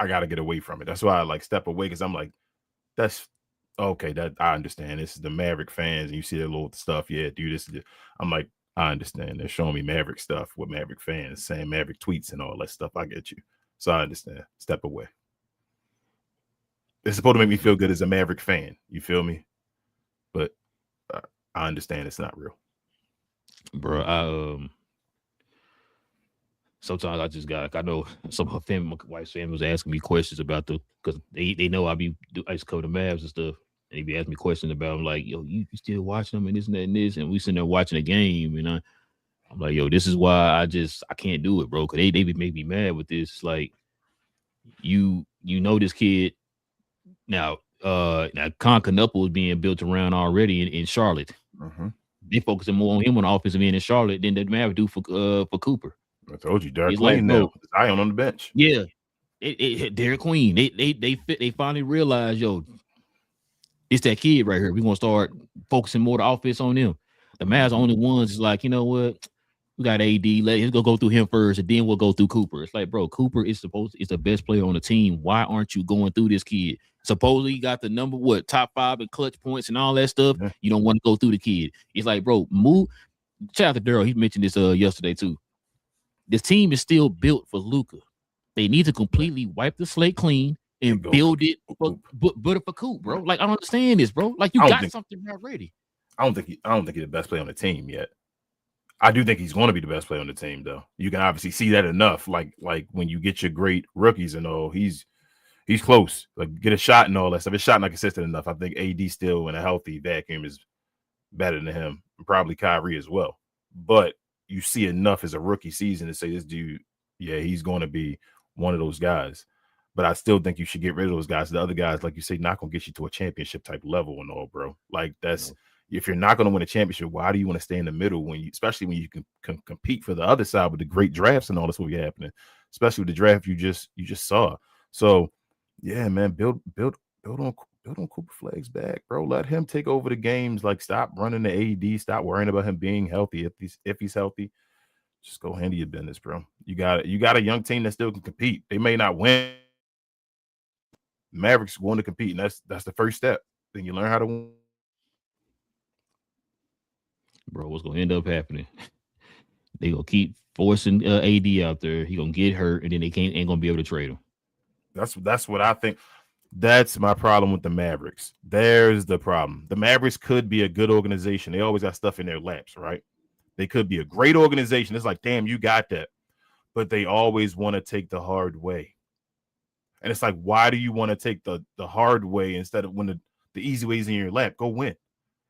gotta get away from it. That's why I like step away because I'm like, that's okay. That I understand. This is the Maverick fans, and you see their little stuff. Yeah, do this. I'm like, I understand. They're showing me Maverick stuff with Maverick fans, saying Maverick tweets and all that stuff. I get you. So I understand. Step away. It's supposed to make me feel good as a Maverick fan. You feel me? But I understand it's not real. Bro, sometimes I just got, I know some of her family, my wife's family was asking me questions about because they know I used to cover the Mavs and stuff. And they be asking me questions about them, like, yo, you still watching them and this and that and this. And we sitting there watching a game. And I'm like, yo, this is why I can't do it, bro. Cause they make me mad with this. It's like, you know this kid now Canupo is being built around already in Charlotte. Mm-hmm. They focusing more on him on the offensive end in Charlotte than the Mavs do for Cooper. I told you, Derek Queen now. Zion on the bench. Yeah, Derek Queen. They finally realized, yo, it's that kid right here. We're gonna start focusing more the offense on them. The Mavs are only ones is like, you know what? We got AD. Let's go through him first, and then we'll go through Cooper. It's like, bro, Cooper is the best player on the team. Why aren't you going through this kid? Supposedly you got the top 5 in clutch points and all that stuff. Yeah. You don't want to go through the kid. It's like, bro, move. Shout out to Daryl. He mentioned this yesterday too. This team is still built for Luka. They need to completely wipe the slate clean and build it for Coop, bro. Like, I don't understand this, bro. Like, you got something already. I don't think he's the best player on the team yet. I do think he's going to be the best player on the team, though. You can obviously see that enough. Like when you get your great rookies and all, he's close. Like, get a shot and all that stuff. His shot not consistent enough. I think AD still in a healthy vacuum is better than him, and probably Kyrie as well. But you see enough as a rookie season to say this dude, yeah, he's going to be one of those guys. but I still think you should get rid of those guys. The other guys, like you say, not gonna get you to a championship type level and all, bro. Like that's if you're not gonna win a championship, why do you want to stay in the middle when you, especially when you can compete for the other side with the great drafts and all this will be happening, especially with the draft you just saw. So yeah, man, build on Cooper Flagg's back, bro. Let him take over the games. Like, stop running the AD. Stop worrying about him being healthy. If he's healthy, just go handle your business, bro. You got a young team that still can compete. They may not win. Mavericks want to compete, and that's the first step. Then you learn how to win. Bro, what's gonna end up happening? They gonna keep forcing AD out there. He gonna get hurt, and then they ain't gonna be able to trade him. That's what I think. That's my problem with the Mavericks. There's the problem. The Mavericks could be a good organization. They always got stuff in their laps, right? They could be a great organization. It's like, damn, you got that. But they always want to take the hard way. And it's like, why do you want to take the hard way instead of when the easy way is in your lap? Go win.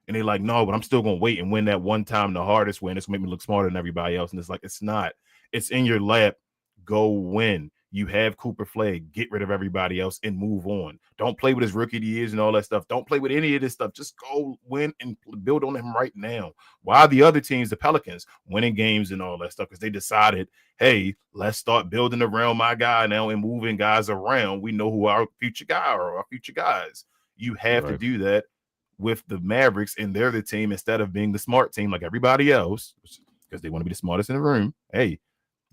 And they're like, no, but I'm still going to wait and win that one time the hardest way. And it's going to make me look smarter than everybody else. And it's like, it's not. It's in your lap. Go win. You have Cooper Flagg. Get rid of everybody else and move on. Don't play with his rookie years and all that stuff. Don't play with any of this stuff. Just go win and build on him right now. Why the other teams, the Pelicans, winning games and all that stuff? Because they decided, hey, let's start building around my guy now and moving guys around. We know who our future guy or our future guys. You have to do that with the Mavericks, and they're the team instead of being the smart team like everybody else because they want to be the smartest in the room. Hey,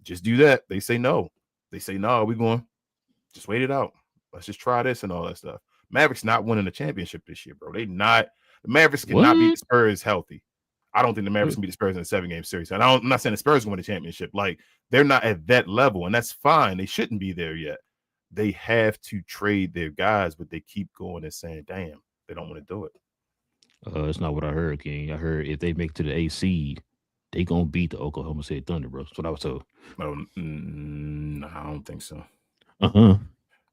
just do that. They say no. They say, no, we're going, just wait it out. Let's just try this and all that stuff. Mavericks not winning the championship this year, bro. The Mavericks cannot beat the Spurs healthy. I don't think the Mavericks can beat the Spurs in a 7-game series. And I'm not saying the Spurs win the championship. Like, they're not at that level, and that's fine. They shouldn't be there yet. They have to trade their guys, but they keep going and saying, damn, they don't want to do it. That's not what I heard, King. I heard if they make to the 8th seed, they gonna beat the Oklahoma City Thunder, bro. That's what I was told. No, I don't think so.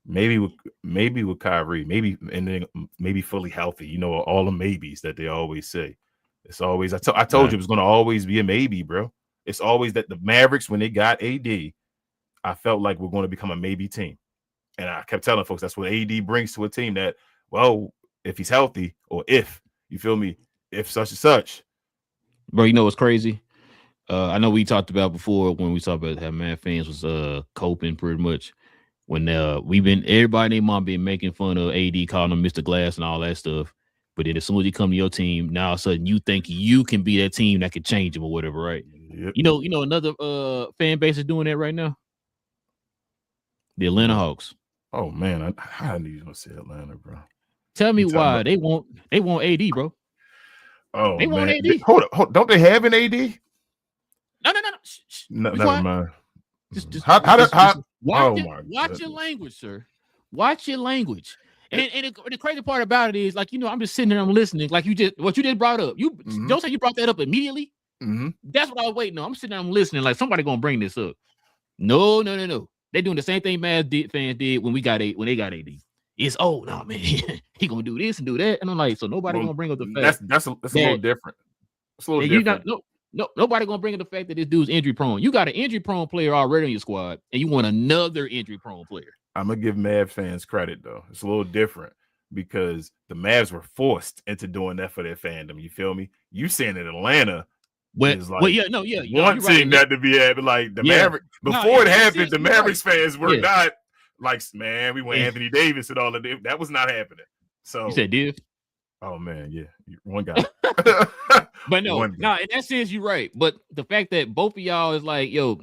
Maybe with Kyrie, maybe, and then maybe fully healthy. You know, all the maybes that they always say. It's always I told you it was going to always be a maybe, bro. It's always that the Mavericks, when they got AD, I felt like we're going to become a maybe team, and I kept telling folks that's what AD brings to a team. That, well, if he's healthy, or if you feel me, if such and such, bro. You know what's crazy? I know we talked about before when we talked about how Mad fans was coping pretty much when everybody and their mom been making fun of AD, calling him Mr. Glass and all that stuff. But then as soon as he come to your team, now all of a sudden you think you can be that team that can change him or whatever, right? Yep. You know another fan base is doing that right now. The Atlanta Hawks. Oh man, I knew you were gonna say Atlanta, bro. Tell me why they want AD, bro. Oh, they want AD. Hold up, don't they have an AD? No. Never mind. Just watch your language, sir. Watch your language. And the crazy part about it is, like, you know, I'm just sitting there, I'm listening. Like, what you just brought up. You don't say you brought that up immediately. That's what I was waiting on. I'm sitting there, I'm listening. Like, somebody gonna bring this up. No. They're doing the same thing fans did when they got AD. It's no man, he gonna do this and do that, and I'm like, so nobody gonna bring up the fact that's a little different. It's a little different. Nobody gonna bring up the fact that this dude's injury prone. You got an injury prone player already on your squad, and you want another injury prone player. I'm gonna give Mavs fans credit though. It's a little different because the Mavs were forced into doing that for their fandom. You feel me? You saying in Atlanta. Wanting that to be at like the Mavericks before it happened. The Mavericks fans were not like, man, we want Anthony Davis and all of that. That was not happening. So you said Div? Oh man, yeah, one guy. But no, in that sense, you're right. But the fact that both of y'all is like, yo,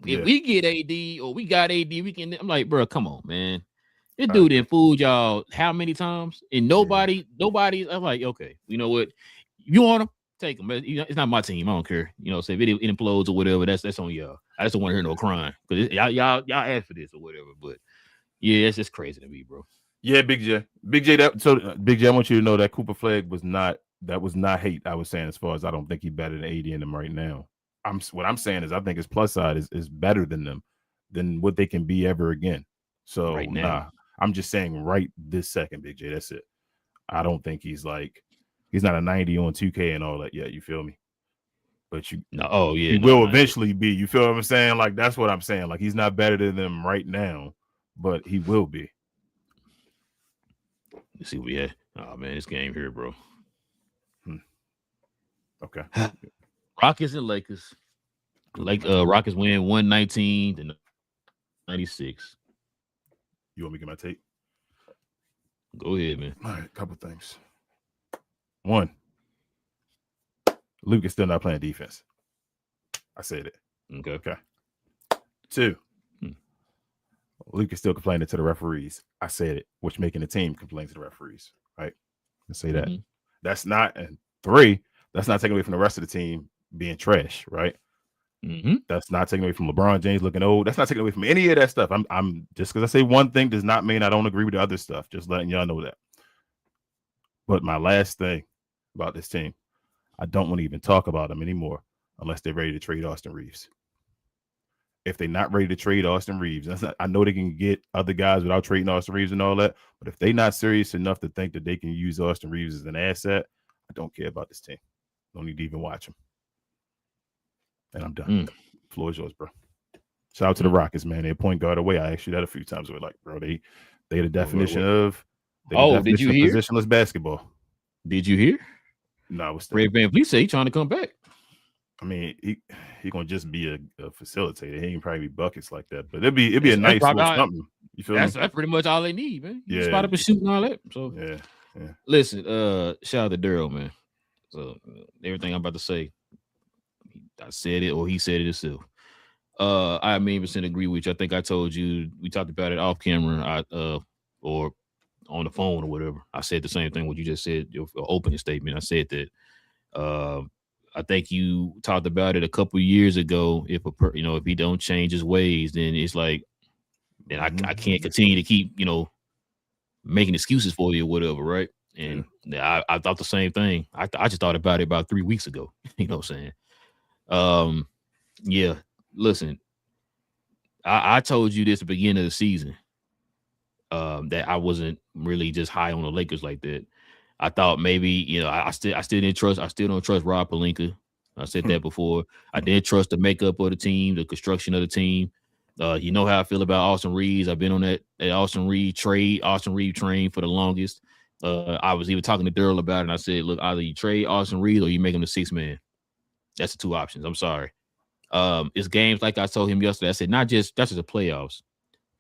if we get AD or we got AD, we can. I'm like, bro, come on, man. This dude didn't fool y'all how many times? And nobody. I'm like, okay, you know what? You want him? Take him. It's not my team. I don't care. You know, say if it implodes or whatever, that's on y'all. I just don't want to hear no crying because y'all asked for this or whatever. But yeah, it's just crazy to me, bro. Yeah, Big J. Big J, I want you to know that Cooper Flagg was not hate. I was saying as far as I don't think he's better than AD in them right now. What I'm saying is I think his plus side is better than them, than what they can be ever again. So right now, I'm just saying right this second, Big J. That's it. I don't think he's not a 90 on 2K and all that yet. You feel me? But he will eventually be. You feel what I'm saying? Like that's what I'm saying. Like he's not better than them right now. but he will be. Let's see what we had. Oh man, this game here, bro. Okay. Rockets and Lakers. Rockets win 119 to 96. You want me to get my tape? Go ahead, man. All right, couple things. One, Luke is still not playing defense. I said it. Okay. Two, Luke is still complaining to the referees. I said it, which making the team complain to the referees. Right? Let's say that. That's not, and three, that's not taking away from the rest of the team being trash, right? That's not taking away from LeBron James looking old. That's not taking away from any of that stuff. I'm just because I say one thing does not mean I don't agree with the other stuff. Just letting y'all know that. But my last thing about this team, I don't want to even talk about them anymore unless they're ready to trade Austin Reeves. If they're not ready to trade Austin Reeves, I know they can get other guys without trading Austin Reeves and all that. But if they're not serious enough to think that they can use Austin Reeves as an asset, I don't care about this team. Don't need to even watch them. And I'm done. Floor is yours, bro. Shout out to the Rockets, man. They're point guard away. I asked you that a few times. We're like, bro, they the definition of did you hear positionless basketball. Did you hear? No, Fred VanVleet said he's trying to come back. I mean, he gonna just be a facilitator. He ain't probably be buckets like that, but it'd be a nice little something. You feel me? That's pretty much all they need, man. Yeah, spot up and shoot and all that. So yeah. Listen, shout out to Daryl, man. So everything I'm about to say, I said it or he said it himself. I 100% agree with you. I think I told you we talked about it off camera, or on the phone or whatever. I said the same thing what you just said, your opening statement. I said that I think you talked about it a couple of years ago. If if he don't change his ways, then it's like, then I can't continue to keep making excuses for you or whatever, right? And I thought the same thing. I just thought about it about 3 weeks ago. You know what I'm saying? Yeah. Listen, I told you this at the beginning of the season, that I wasn't really just high on the Lakers like that. I thought maybe, I still don't trust Rob Pelinka. I said that before. I didn't trust the makeup of the team, the construction of the team. You know how I feel about Austin Reeves. I've been on that Austin Reeves train for the longest. I was even talking to Daryl about it, and I said, look, either you trade Austin Reeves or you make him the sixth man. That's the two options. I'm sorry. It's games like I told him yesterday. I said, that's just the playoffs,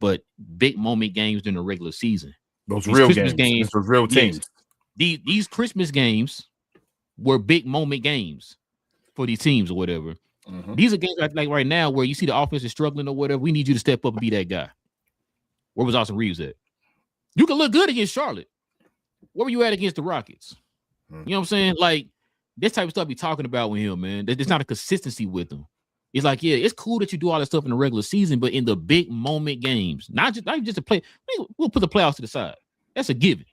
but big moment games during the regular season. Those real games. Those real teams. Yes, these Christmas games were big moment games for these teams or whatever. These are games like right now where you see the offense is struggling or whatever. We need you to step up and be that guy. Where was Austin Reeves at? You can look good against Charlotte. Where were you at against the Rockets? You know what I'm saying? Like, this type of stuff be talking about with him, man. There's not a consistency with him. It's like, yeah, it's cool that you do all that stuff in the regular season, but in the big moment games, not just a play. We'll put the playoffs to the side. That's a given.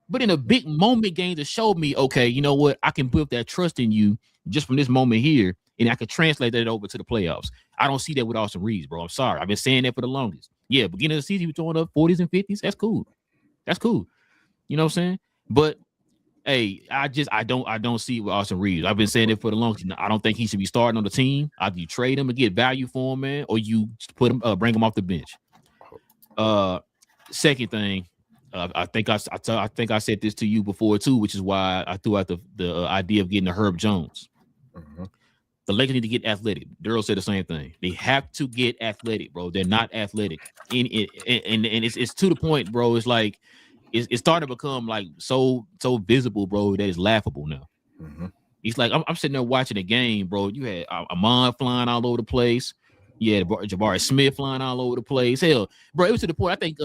But in a big moment game to show me, okay, you know what? I can build that trust in you just from this moment here, and I can translate that over to the playoffs. I don't see that with Austin Reeves, bro. I'm sorry. I've been saying that for the longest. Yeah, beginning of the season, he was throwing up 40s and 50s. That's cool. You know what I'm saying? But hey, I don't see it with Austin Reeves. I've been saying it for the longest. I don't think he should be starting on the team. Either you trade him and get value for him, man, or you put him, bring him off the bench. Second thing, I think I said this to you before too, which is why I threw out the idea of getting a Herb Jones. The Lakers need to get athletic. Daryl said the same thing. They have to get athletic, bro. They're not athletic, and it's to the point, bro. It's like it's starting to become like so visible, bro, that it's laughable now. It's like I'm sitting there watching the game, bro. You had Amon flying all over the place. You had Jabari Smith flying all over the place. Hell, bro, it was to the point I think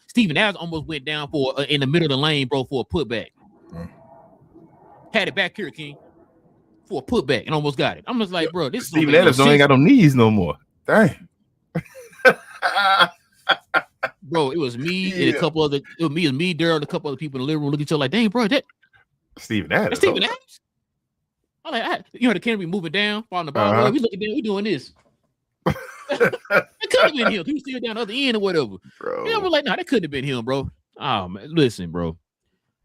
Steven Adams almost went down for in the middle of the lane, bro, for a putback. Had it back here, King, for a putback and almost got it. I'm just like, bro, this Steven Adams ain't got no knees no more. Dang. Bro, it was me and a couple other. It was me, Daryl, and a couple other people in the living room looking at each other like, dang, bro, that Steven Adams. Steven Adams. I'm like, the camera be moving down, falling the ball. We looking down, we doing this. It could have been him. He was still down the other end or whatever. Bro. Yeah, we're like, nah, that couldn't have been him, bro. Oh man, listen, bro.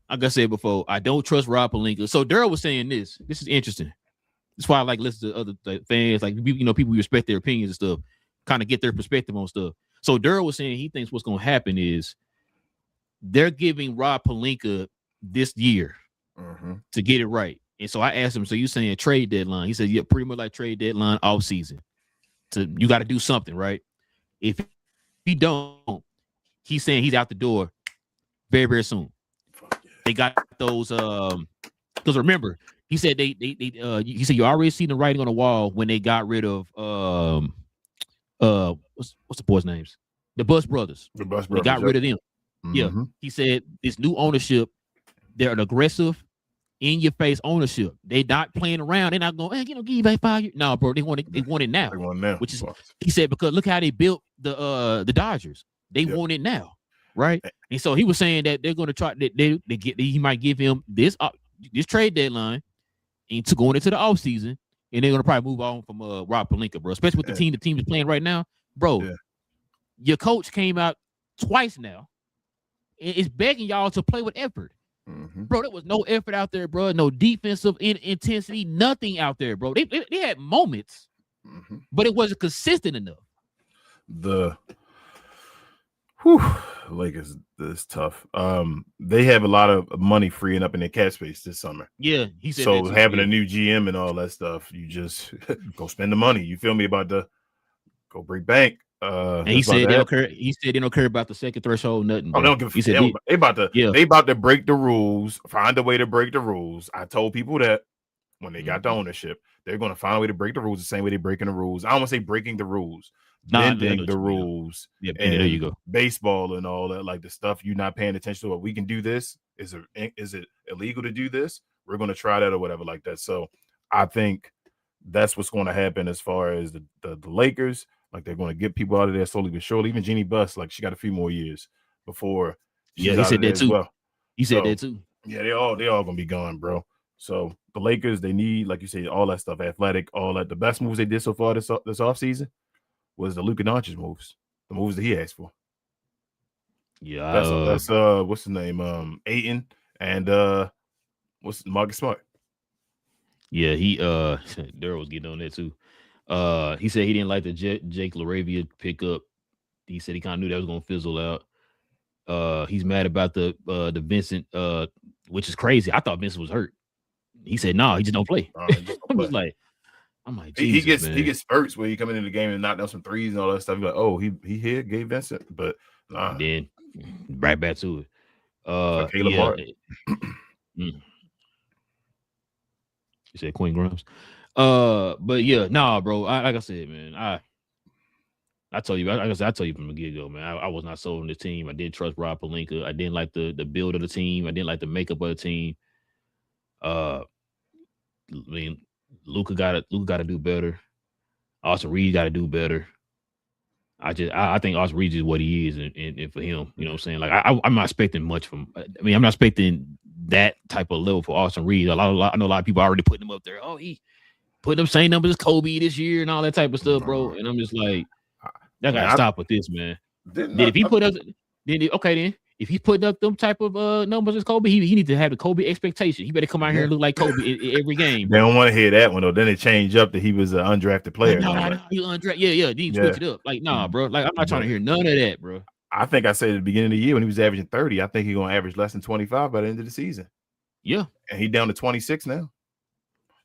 Like I said before, I don't trust Rob Pelinka. So Daryl was saying this. This is interesting. That's why I like listen to other fans, like people we respect their opinions and stuff, kind of get their perspective on stuff. So Durrell was saying he thinks what's going to happen is they're giving Rob Pelinka this year to get it right. And so I asked him, so you saying trade deadline? He said, yeah, pretty much like trade deadline off season. So you got to do something, right? If he don't, he's saying he's out the door very, very soon. They got those because remember, he said he said you already seen the writing on the wall when they got rid of what's the boys' names? The Bus Brothers. The Bus They Brothers. got rid of them. Yeah. He said this new ownership, they're an aggressive, in your face ownership. They not playing around. They're not going, hey, give you back 5 years. No, bro, they want it now. They want it now. Which is he said, because look how they built the Dodgers. They want it now. Right. And so he was saying that they're going to try he might give him this trade deadline and to going into the offseason, and they're going to probably move on from Rob Pelinka, bro. Especially with the team is playing right now. Bro, your coach came out twice now and is begging y'all to play with effort. Bro, there was no effort out there, bro. No defensive intensity, nothing out there, bro. They had moments, but it wasn't consistent enough. The Lakers is tough. They have a lot of money freeing up in their cap space this summer. Yeah, he said so. Having a new GM and all that stuff, you just go spend the money. You feel me? About to go break bank. And he said they don't care. He said they don't care about the second threshold, nothing. Bro. Oh, they don't give a fuck. They about to break the rules, find a way to break the rules. I told people that when they got the ownership, they're going to find a way to break the rules the same way they're breaking the rules. I don't want to say breaking the rules, bending the rules. Yeah, there you go. Baseball and all that, like the stuff you're not paying attention to. We can do this. Is it illegal to do this? We're going to try that or whatever like that. So I think that's what's going to happen as far as the Lakers. Like they're going to get people out of there slowly but surely. Even Jeannie Buss, like she got a few more years before. Yeah, he said that too. Well. He said that too. Yeah, they all going to be gone, bro. So the Lakers, they need, like you say, all that stuff, athletic, all that. The best moves they did so far this offseason was the Luka Doncic moves, the moves that he asked for. Yeah, that's what's his name, Ayton and what's Marcus Smart. Yeah, he Daryl was getting on that too. He said he didn't like the Jake LaRavia pickup. He said he kind of knew that was gonna fizzle out. He's mad about the Vincent, which is crazy. I thought Vincent was hurt. He said no, he just don't play. I'm like, Jesus, he gets spurts where he come into the game and knock down some threes and all that stuff. He's like, oh, he hit Gabe Vincent, but nah. Then right back to it. Caleb Hart. You said Queen Grimes. But yeah, nah, bro. Like I said, man, I told you, like I said, I told you from the get-go, man. I was not sold on the team. I didn't trust Rob Pelinka. I didn't like the build of the team. I didn't like the makeup of the team. I mean, Luka got to do better. Austin Reed got to do better. I think Austin Reed is what he is, and for him, you know what I'm saying? Like I'm not expecting much from. I mean, I'm not expecting that type of level for Austin Reed. I know a lot of people already putting him up there. Oh, he putting up same numbers as Kobe this year and all that type of stuff, bro. And I'm just like, I gotta stop with this, man. If he put up, if he's putting up them type of numbers as Kobe, he needs to have the Kobe expectation. He better come out here and look like Kobe in every game. They don't want to hear that one though. Then they change up that he was an undrafted player. No, you undrafted. Yeah. Then you switch it up. Like, nah, bro. Like, I'm not trying to hear none of that, bro. I think I said at the beginning of the year when he was averaging 30, I think he's gonna average less than 25 by the end of the season. Yeah, and he's down to 26 now.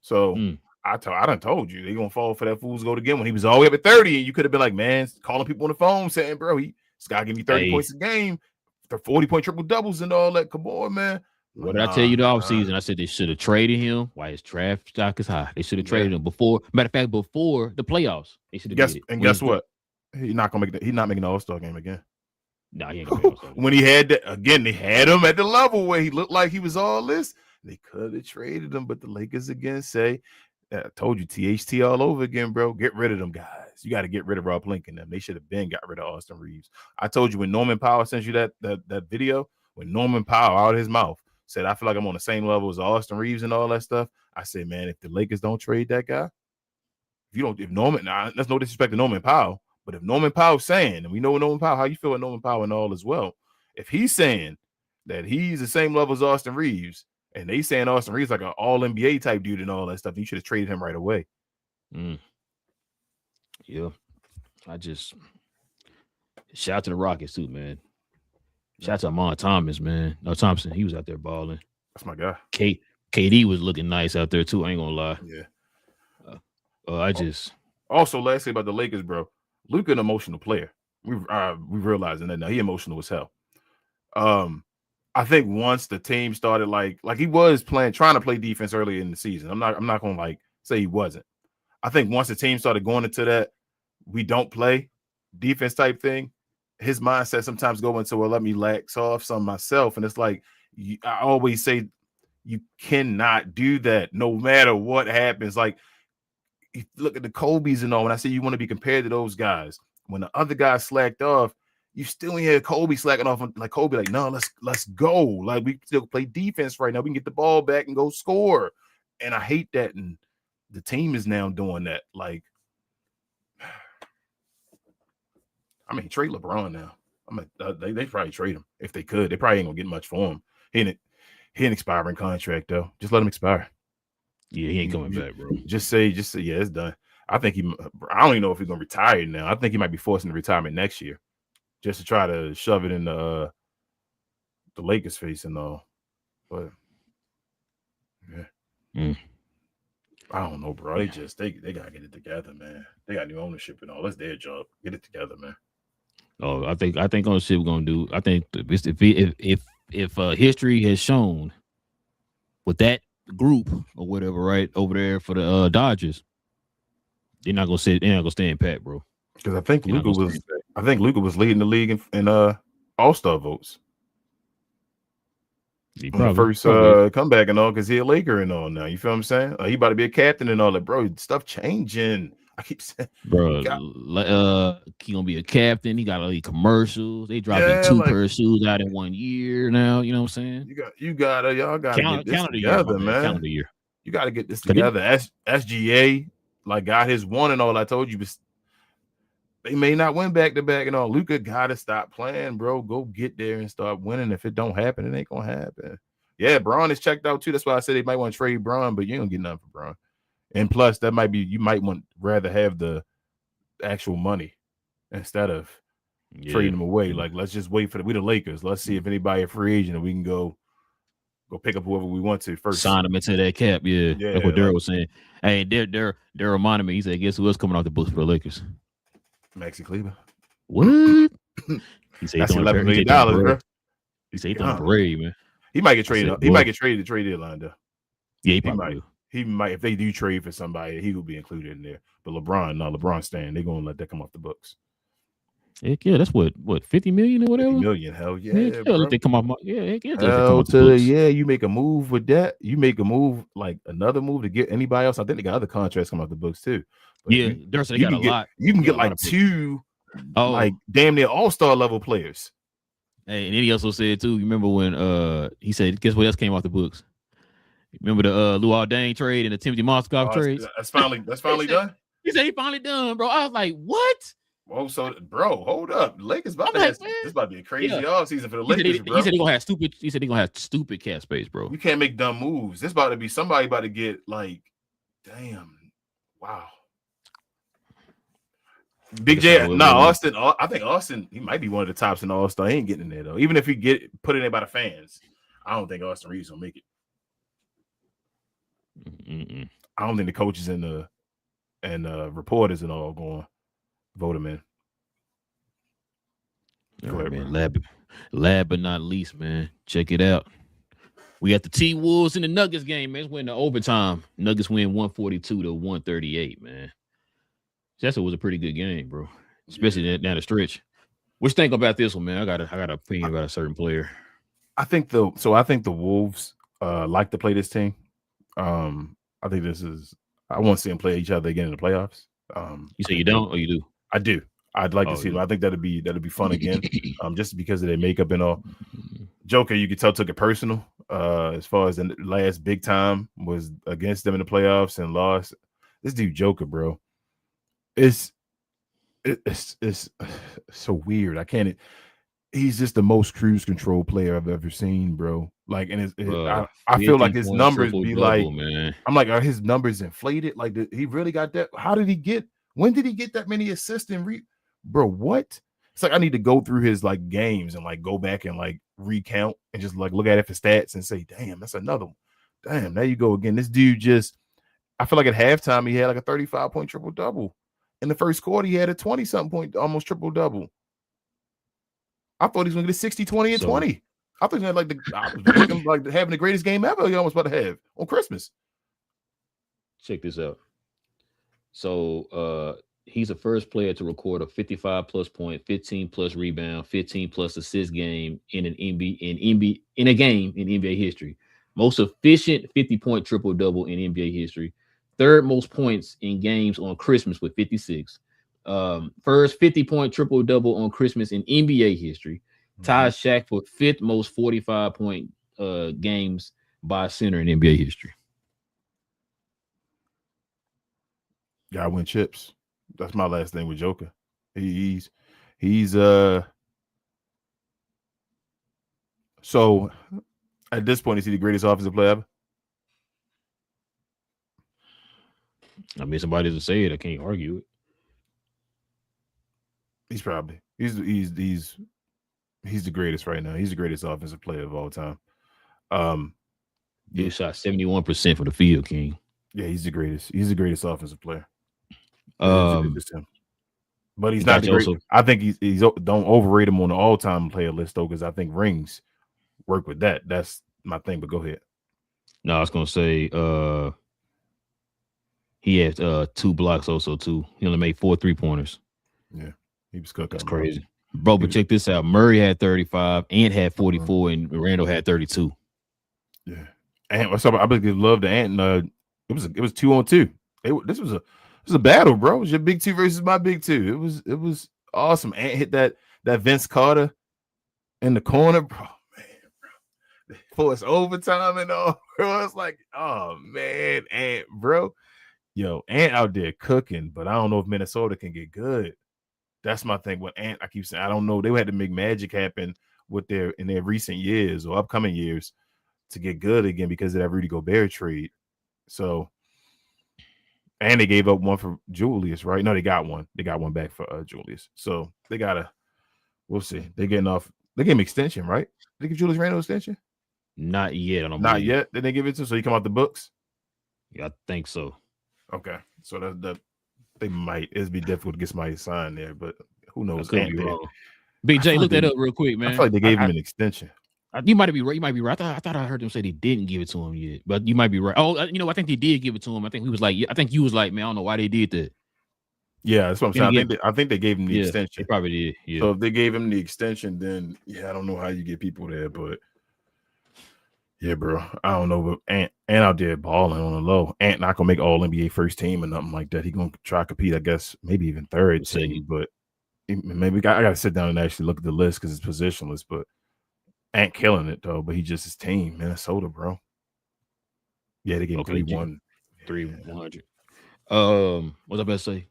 So I done told you they're gonna fall for that fool's gold again when he was all the way up at 30, and you could have been like, man, calling people on the phone saying, bro, this guy give me 30 points a game. The 40-point triple doubles and all that. Come on, man. What did I tell you the offseason? I said they should have traded him while his draft stock is high. They should have traded him before. Matter of fact, before the playoffs. They should have. Guess what? He's not gonna make he's not making the All-Star game again. No, he ain't gonna make All-Star game. When he had that again, they had him at the level where he looked like he was all this. They could have traded him, but the Lakers again say, I told you, THT all over again, bro. Get rid of them guys. You got to get rid of Rob Pelinka and them. They should have been got rid of Austin Reeves. I told you when Norman Powell sent you that video, when Norman Powell out of his mouth said, I feel like I'm on the same level as Austin Reeves and all that stuff. I said, man, if the Lakers don't trade that guy, if Norman, now that's no disrespect to Norman Powell, but if Norman Powell's saying, and we know Norman Powell, how you feel with Norman Powell and all as well, if he's saying that he's the same level as Austin Reeves, and they saying Austin Reeves like an all-NBA type dude and all that stuff, you should have traded him right away. Yeah. Shout out to the Rockets too, man. Shout out to Amon Thomas, man. No, Thompson, he was out there balling. That's my guy. KD was looking nice out there too. I ain't gonna lie. Yeah. I just Also, lastly about the Lakers, bro. Luka an emotional player. We realizing that now. He emotional as hell. I think once the team started like he was trying to play defense early in the season. I'm not gonna like say he wasn't. I think once the team started going into that we don't play defense type thing, his mindset sometimes go into, well, let me lax off some myself. And it's like, I always say, you cannot do that no matter what happens. Like, you look at the Kobe's and all. When I say you want to be compared to those guys, when the other guys slacked off, you still hear Kobe slacking off. Like Kobe, like, no, let's go. Like, we still play defense right now. We can get the ball back and go score. And I hate that. And the team is now doing that. Like, I mean, trade LeBron now. They probably trade him if they could. They probably ain't gonna get much for him. He ain't expiring contract though. Just let him expire. Yeah, he ain't coming back, bro. Just say, yeah, it's done. I think I don't even know if he's gonna retire now. I think he might be forcing the retirement next year, just to try to shove it in the Lakers' face and all. But yeah, I don't know, bro. They gotta get it together, man. They got new ownership and all. That's their job. Get it together, man. Oh, I think on shit we're gonna do. I think if history has shown with that group or whatever, right over there for the Dodgers, they're not gonna stay in pat, bro. Because I think Luka was leading the league in All-Star votes. He probably, first comeback and all, because he a Laker and all now. You feel what I'm saying? He about to be a captain and all that, bro. Stuff changing. I keep saying, bro, he gonna be a captain. He got all these commercials. They dropping 2 pair of shoes out in 1 year now. You know what I'm saying? Y'all gotta get this together, man. Calendar year. You gotta get this together. SGA got his one and all. I told you, they may not win back to back and all. Luka gotta stop playing, bro. Go get there and start winning. If it don't happen, it ain't gonna happen. Yeah, Braun is checked out too. That's why I said they might want to trade Braun, but you don't get nothing for Braun. And plus, that might be, you might rather have the actual money instead of trading them away. Like, let's just wait for we the Lakers. Let's see if anybody a free agent and we can go pick up whoever we want to first. Sign them into that cap. Yeah. That's what Daryl was saying. Hey, Daryl reminded me. He said, guess who else coming off the books for the Lakers? Maxi Kleber. What? He said that's $11 million, bro. He said he throwing a parade, man. He might get traded. He might get traded to trade deadline though. Yeah, he probably will. He might, if they do trade for somebody, he will be included in there. But LeBron's staying. They're gonna let that come off the books. Heck yeah, that's what 50 million or whatever. 50 million, hell yeah, bro. Let they come off. Heck yeah, you make a move with that. You make a move, like another move to get anybody else. I think they got other contracts coming off the books too. But they got a lot. You can get like 2, like damn near all-star level players. Hey, and then he also said too. You remember when he said, guess what else came off the books? Remember the Luol Deng trade and the Timothy Moskov trades? That's finally done. He said he finally done, bro. I was like, what? Oh, so bro, hold up. Lakers this about to be a crazy offseason for the Lakers, bro. He said they're gonna have stupid cap space, bro. You can't make dumb moves. This about to be somebody about to get like, damn, wow. Big J, Austin. I think Austin, he might be one of the tops in the All-Star. He ain't getting in there though. Even if he put in there by the fans, I don't think Austin Reeves will make it. I don't think the coaches and the reporters and all going to vote him in. Go ahead, man. Last but not least, man. Check it out. We got the T-Wolves in the Nuggets game, man. It's winning the overtime. Nuggets win 142-138, man. That was a pretty good game, bro. Especially down the stretch. What you think about this one, man? I got an opinion about a certain player. I think the Wolves like to play this team. I think I want to see them play each other again in the playoffs. You say you don't, or you do? I do. I'd like to see them. I think that'd be fun again. Just because of their makeup and all. Joker, you could tell, took it personal. As far as the last big time was against them in the playoffs and lost. This dude Joker, bro. It's so weird. I can't. He's just the most cruise control player I've ever seen, bro. Like, and I feel like his numbers be like, man. I'm like, are his numbers inflated? Like, he really got that? How did he get? When did he get that many assists and bro? What? It's like I need to go through his like games and like go back and like recount and just like look at it for stats and say, damn, that's another one. Damn, there you go again. This dude just, I feel like at halftime he had like a 35-point triple double. In the first quarter, he had a 20-something point, almost triple double. I thought he was gonna get a 60, 20, and 20. I thought he had like I was looking like having the greatest game ever. He almost about to have on Christmas. Check this out. So he's the first player to record a 55+ point, 15+ rebound, 15+ assist game in an in a game in NBA history. Most efficient 50-point triple double in NBA history. Third most points in games on Christmas with 56. First 50-point triple double on Christmas in NBA history. Ties Shaq for fifth most 45-point games by a center in NBA history. Gotta win chips. That's my last thing with Joker. He's so at this point, is he the greatest offensive player ever? I mean, somebody doesn't say it. I can't argue it. He's probably he's the greatest right now. He's the greatest offensive player of all time. He shot 71% for the field, King. Yeah, he's the greatest. He's the greatest offensive player. It's him. But he's not the great. I think he's don't overrate him on the all-time player list though, because I think rings work with that. That's my thing. But go ahead. No, I was gonna say he had 2 blocks also too. He only made 4 3-pointers. Yeah, he was cooking. That's crazy. Bro, but check this out. Murray had 35, Ant had 44, and Randall had 32. Yeah. Ant, I give love to Ant. And, it was 2-on-2. This was a battle, bro. It was your big two versus my big two. It was awesome. Ant hit that Vince Carter in the corner, bro. Man, bro. For it's overtime and all, bro. It's like, oh man, Ant, bro. Yo, Ant out there cooking, but I don't know if Minnesota can get good. That's my thing with Ant. I keep saying I don't know. They had to make magic happen in their recent years or upcoming years to get good again because of that Rudy Gobert trade. So, and they gave up one for Julius, right? No, they got one. They got one back for Julius. So they we'll see. They gave him extension, right? They give Julius Randle extension? Not yet. Not yet. Did they give it to him so he come out the books? Yeah, I think so. Okay. So that they might. It'd be difficult to get somebody signed there, but who knows? Could be wrong. BJ, look that up real quick, man. I feel like they gave him an extension. You might be right. You might be right. I thought I heard them say they didn't give it to him yet, but you might be right. Oh, I think they did give it to him. I think you was like, man, I don't know why they did that. Yeah, that's what I'm saying. I think they gave him the extension. They probably did. Yeah. So if they gave him the extension, then I don't know how you get people there, but yeah, bro, I don't know. But Ant out there balling on the low. Ant not gonna make All NBA first team or nothing like that. He gonna try to compete, I guess, maybe even third team. But maybe I gotta sit down and actually look at the list because it's positionless. But Ant killing it though. But he just his team, Minnesota, bro. Yeah, they gave him 3-1. 3-100. What was I about to say?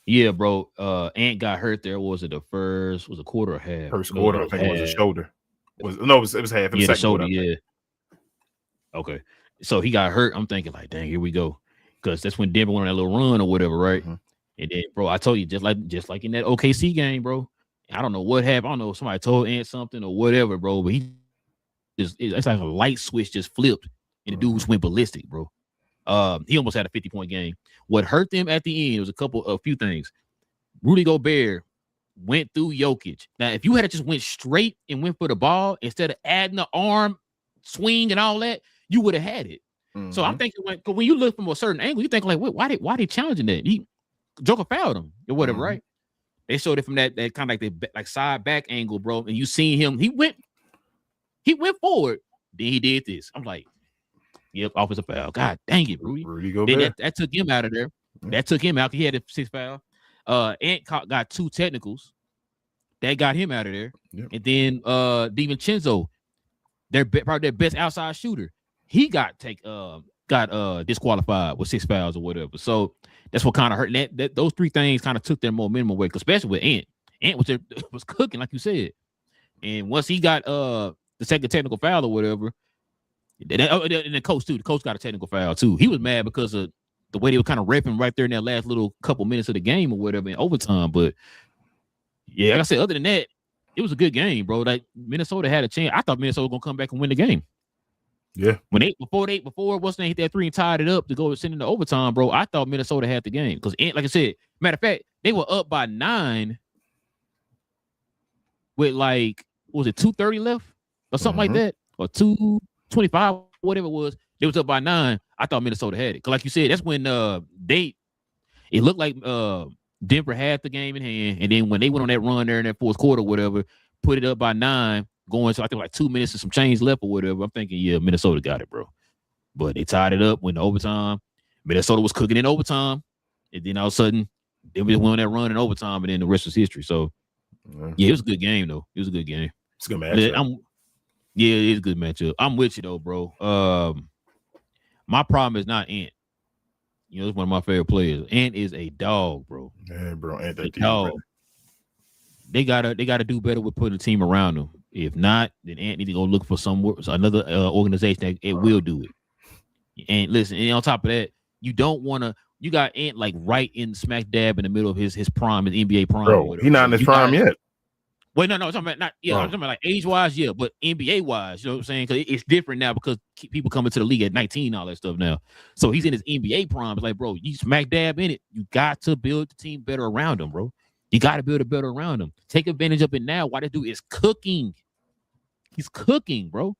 Yeah, bro. Ant got hurt there. Was it the first? Was a quarter or half? First quarter, I think it was a shoulder. It was half. It was the shoulder. Yeah. Okay. So he got hurt. I'm thinking like, dang, here we go, because that's when Denver went on that little run or whatever, right? Mm-hmm. And then, bro, I told you just like in that OKC game, bro. I don't know what happened. I don't know if somebody told Ant something or whatever, bro. But it's like a light switch just flipped, and the dudes went ballistic, bro. He almost had a 50-point game. What hurt them at the end was a few things. Rudy Gobert went through Jokic. Now, if you had just went straight and went for the ball instead of adding the arm swing and all that, you would have had it. Mm-hmm. So I'm thinking when you look from a certain angle, you think like, wait, why they challenging that? Joker fouled him or whatever, right? They showed it from that kind of like side back angle, bro. And you seen him. He went forward. Then he did this. I'm like, yep, offensive foul. God dang it, Rudy Gobert. That took him out of there. Mm-hmm. That took him out. He had a 6th foul. Ant got 2 technicals. That got him out of there. Yep. And then DiVincenzo, probably their best outside shooter, he got disqualified with 6 fouls or whatever. So that's what kind of hurt. That those 3 things kind of took their momentum away, especially with Ant. Ant was cooking, like you said. And once he got the second technical foul or whatever, and the coach too. The coach got a technical foul too. He was mad because of the way they were kind of repping right there in that last little couple minutes of the game or whatever in overtime. But Yeah, like I said, other than that, it was a good game, bro. Like Minnesota had a chance. I thought Minnesota was gonna come back and win the game. Yeah. Before what's name hit that 3 and tied it up to go send into overtime, bro. I thought Minnesota had the game because, like I said, matter of fact, they were up by 9 with like, what was it 2:30 left or something like that, or 2:25, whatever it was. They was up by 9. I thought Minnesota had it because, like you said, that's when it looked like Denver had the game in hand, and then when they went on that run there in that fourth quarter, whatever, put it up by 9, going to I think like 2 minutes and some change left or whatever. I'm thinking, yeah, Minnesota got it, bro. But they tied it up, went to overtime. Minnesota was cooking in overtime, and then all of a sudden, they went on that run in overtime, and then the rest was history. So, yeah, it was a good game though. It was a good game. It's a good matchup. It's a good matchup. I'm with you though, bro. My problem is not Ant. You know, it's one of my favorite players. Ant is a dog, bro. Yeah, bro. Ant that dog. They gotta do better with putting a team around them. If not, then Ant need to go look for another organization that will do it. And listen, and on top of that, you don't want to. You got Ant like right in smack dab in the middle of his prime, his NBA prime. Bro, he's not in his prime yet. Wait, no, I'm talking about I'm talking about like age wise, yeah, but NBA wise, you know what I'm saying? Because it's different now because people coming to the league at 19, all that stuff now. So he's in his NBA prime. It's like, bro, you smack dab in it. You got to build the team better around him, bro. You got to build it better around him. Take advantage of it now. Why this dude is cooking. He's cooking, bro.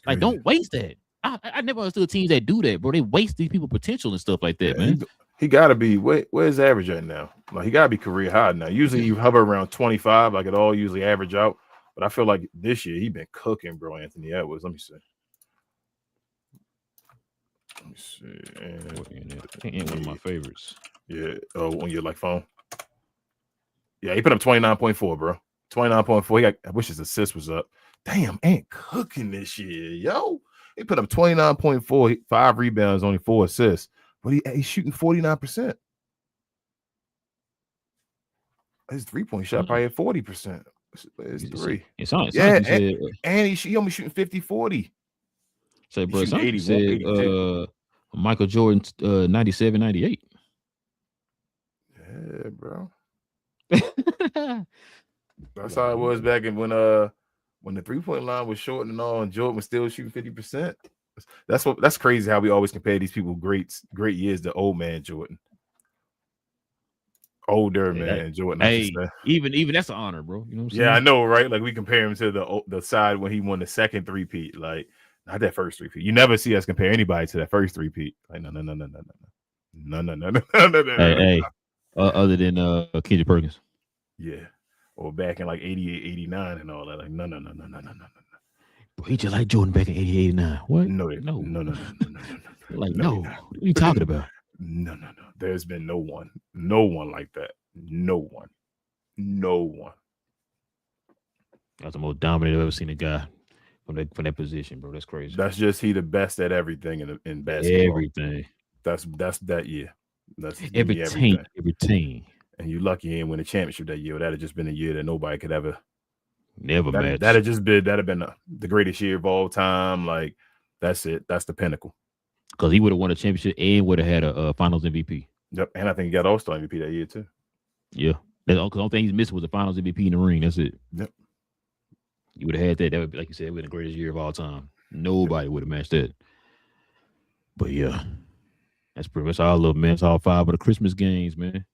Like, don't waste that. I never understood teams that do that, bro. They waste these people potential and stuff like that, man. He got to be, where's average at now? Like, he got to be career high now. Usually you hover around 25, like it all usually average out. But I feel like this year he been cooking, bro, Anthony Edwards. Let me see. And one of my favorites. Yeah. Oh, on your phone. Yeah, he put up 29.4, bro. 29.4. I wish his assist was up. Damn, Ant cooking this year, yo. He put up 29.4, 5 rebounds, only 4 assists. But he's shooting 49%. His 3-point shot probably at 40%. It's 3. And he only shooting 50-40. Say, bro, something said Michael Jordan 97, 98. Yeah, bro. That's how it was back in when the 3-point line was short and all, and Jordan was still shooting 50%. That's crazy how we always compare these people great years to old man Jordan. Older man Jordan. Hey, even that's an honor, bro. You know what I'm saying? Yeah, I know, right? Like we compare him to the side when he won the second 3-peat, like not that first 3-peat. You never see us compare anybody to that first 3-peat. Like no. Hey, other than Kendrick Perkins. Yeah. Or back in like 88, 89 and all that. Like no. Bro, he just like Jordan back in 88, 89. What? No. Like, no. What are you talking about? No. There's been no one like that. No one. That's the most dominant I've ever seen a guy from that position, bro. That's crazy. That's just he the best at everything in basketball. Everything. That's that year. That's every team. And you lucky he didn't win a championship that year. That'd have just been a year that nobody could ever match. That'd have been the greatest year of all time. Like that's it. That's the pinnacle. Because he would have won a championship and would have had a Finals MVP. Yep, and I think he got All-Star MVP that year too. Yeah, the only thing he's missing was the Finals MVP in the ring. That's it. Yep. You would have had that. That would be, like you said, it would have been the greatest year of all time. Nobody would have matched that. But yeah, that's pretty much all of man. It's all 5 of the Christmas games, man.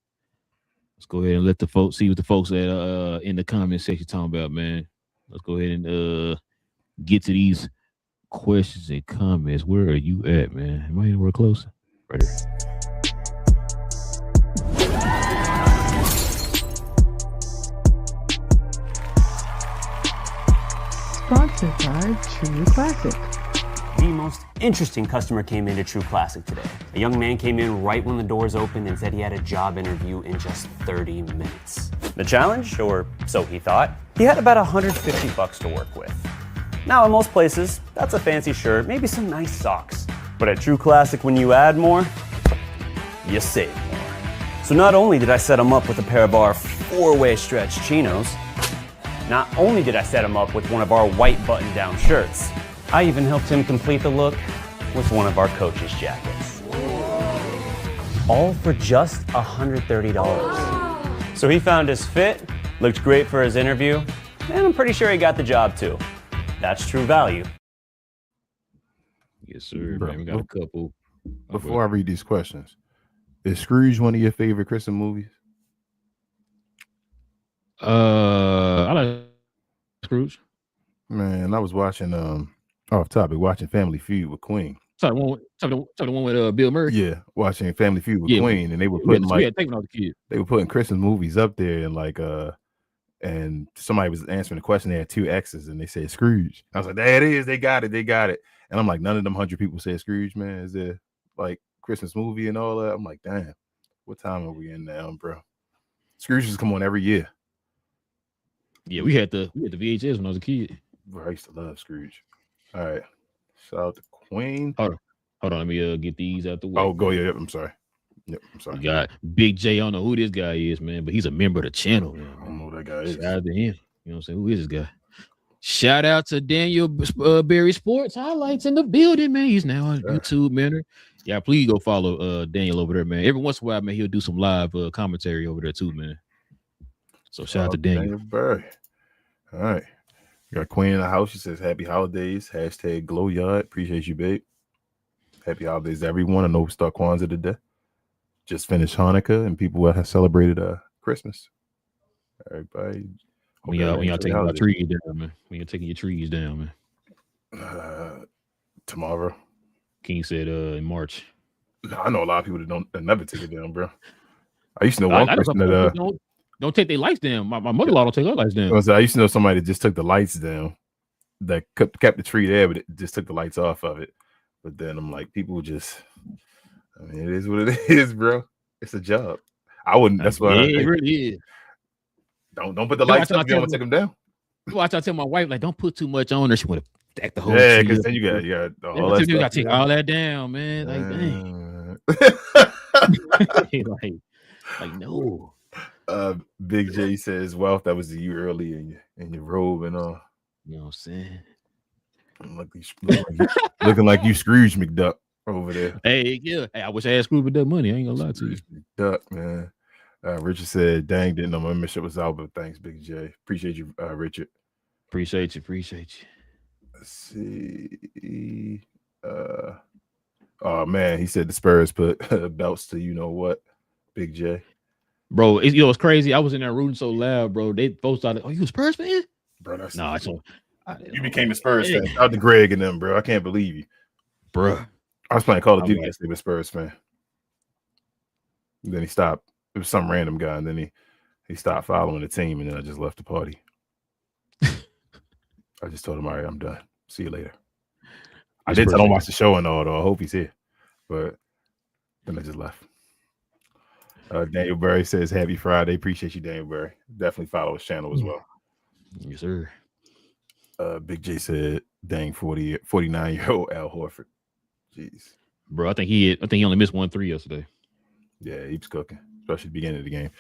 Let's go ahead and let the folks see what the folks at in the comment section talking about, man. Let's go ahead and get to these questions and comments. Where are you at, man? Am I anywhere closer? Right here. Sponsored by True Classic. The most interesting customer came into True Classic today. A young man came in right when the doors opened and said he had a job interview in just 30 minutes. The challenge, or so he thought, he had about $150 to work with. Now, in most places, that's a fancy shirt, maybe some nice socks. But at True Classic, when you add more, you save more. So not only did I set him up with a pair of our 4-way stretch chinos, not only did I set him up with one of our white button-down shirts, I even helped him complete the look with one of our coach's jackets. All for just $130. So he found his fit, Looked great for his interview, and I'm pretty sure he got the job too. That's true value. Yes, sir, Bro, man. We got a couple. Before I read these questions, is Scrooge one of your favorite Christmas movies? I like Scrooge. Man, I was watching off topic, watching Family Feud with Queen. The one with Bill Murray. Yeah, watching Family Feud with Queen, and they were putting we had taken all the kids. They were putting Christmas movies up there, and like and somebody was answering the question. They had 2 X's, and they said Scrooge. I was like, there it is. They got it. And I'm like, none of them 100 people said Scrooge, man. Is there like Christmas movie and all that? I'm like, damn, what time are we in now, bro? Scrooge just come on every year. Yeah, we had the VHS when I was a kid. Bro, I used to love Scrooge. All right, shout out to Queen. Hold on, let me get these out the way. Oh, go yeah. I'm sorry. Yep, I'm sorry. We got Big J. I don't know who this guy is, man, but he's a member of the channel, man. I don't know who that guy is. Shout out to him. You know what I'm saying? Who is this guy? Shout out to Daniel Berry Sports Highlights in the building, man. He's now on YouTube, man. Yeah, please go follow Daniel over there, man. Every once in a while, man, he'll do some live commentary over there too, man. So shout out to Daniel Berry. All right. We got Queen in the house. She says, happy holidays. Hashtag GloYard. Appreciate you, babe. Happy holidays, everyone. I know we start Kwanzaa today. Just finished Hanukkah, and people have celebrated Christmas. Everybody. When y'all taking your trees down, man. When you're taking your trees down, man. Tomorrow. King said in March. I know a lot of people that never take it down, bro. I used to know one person that don't take their lights down. My mother-in-law don't take her lights down. I used to know somebody that just took the lights down, that kept the tree there, but it just took the lights off of it. But then I'm like, people just, I mean, it is what it is, bro. It's a job. I wouldn't. That's why it really is. Don't put the lights up if you don't want to take them down. Watch, I tell my wife, like, don't put too much on her. She want to stack the whole tree. Because then you got all that stuff. You got to take all that down, man. Like, dang. like no. Big J says, "Well, that was you early in your robe and all." You know what I'm saying? Looking like you Scrooge McDuck over there. Hey, yeah. Hey, I wish I had Scrooge McDuck money. I ain't gonna lie to you. McDuck, man. Richard said, "Dang, didn't know my membership was out, but thanks, Big J. Appreciate you, Richard. Appreciate you. Let's see. Oh man, he said the Spurs put belts to you know what, Big J. Bro, it's crazy. I was in there rooting so loud, bro. They both started. Oh, you a Spurs fan? Bro, that's you became a Spurs fan. Out to Greg and them, bro. I can't believe you, bro. I was playing Call of Duty yesterday with Spurs fan. And then he stopped. It was some random guy, and then he stopped following the team, and then I just left the party. I just told him, all right, I'm done. See you later. I did tell him watch the show and all, though. I hope he's here. But then I just left. Daniel Berry says, happy Friday. Appreciate you, Daniel Berry. Definitely follow his channel as well. Yes, sir. Big J said, dang, 49-year-old Al Horford. Jeez. Bro, I think he only missed 1 3 yesterday. Yeah, he was cooking, especially at the beginning of the game.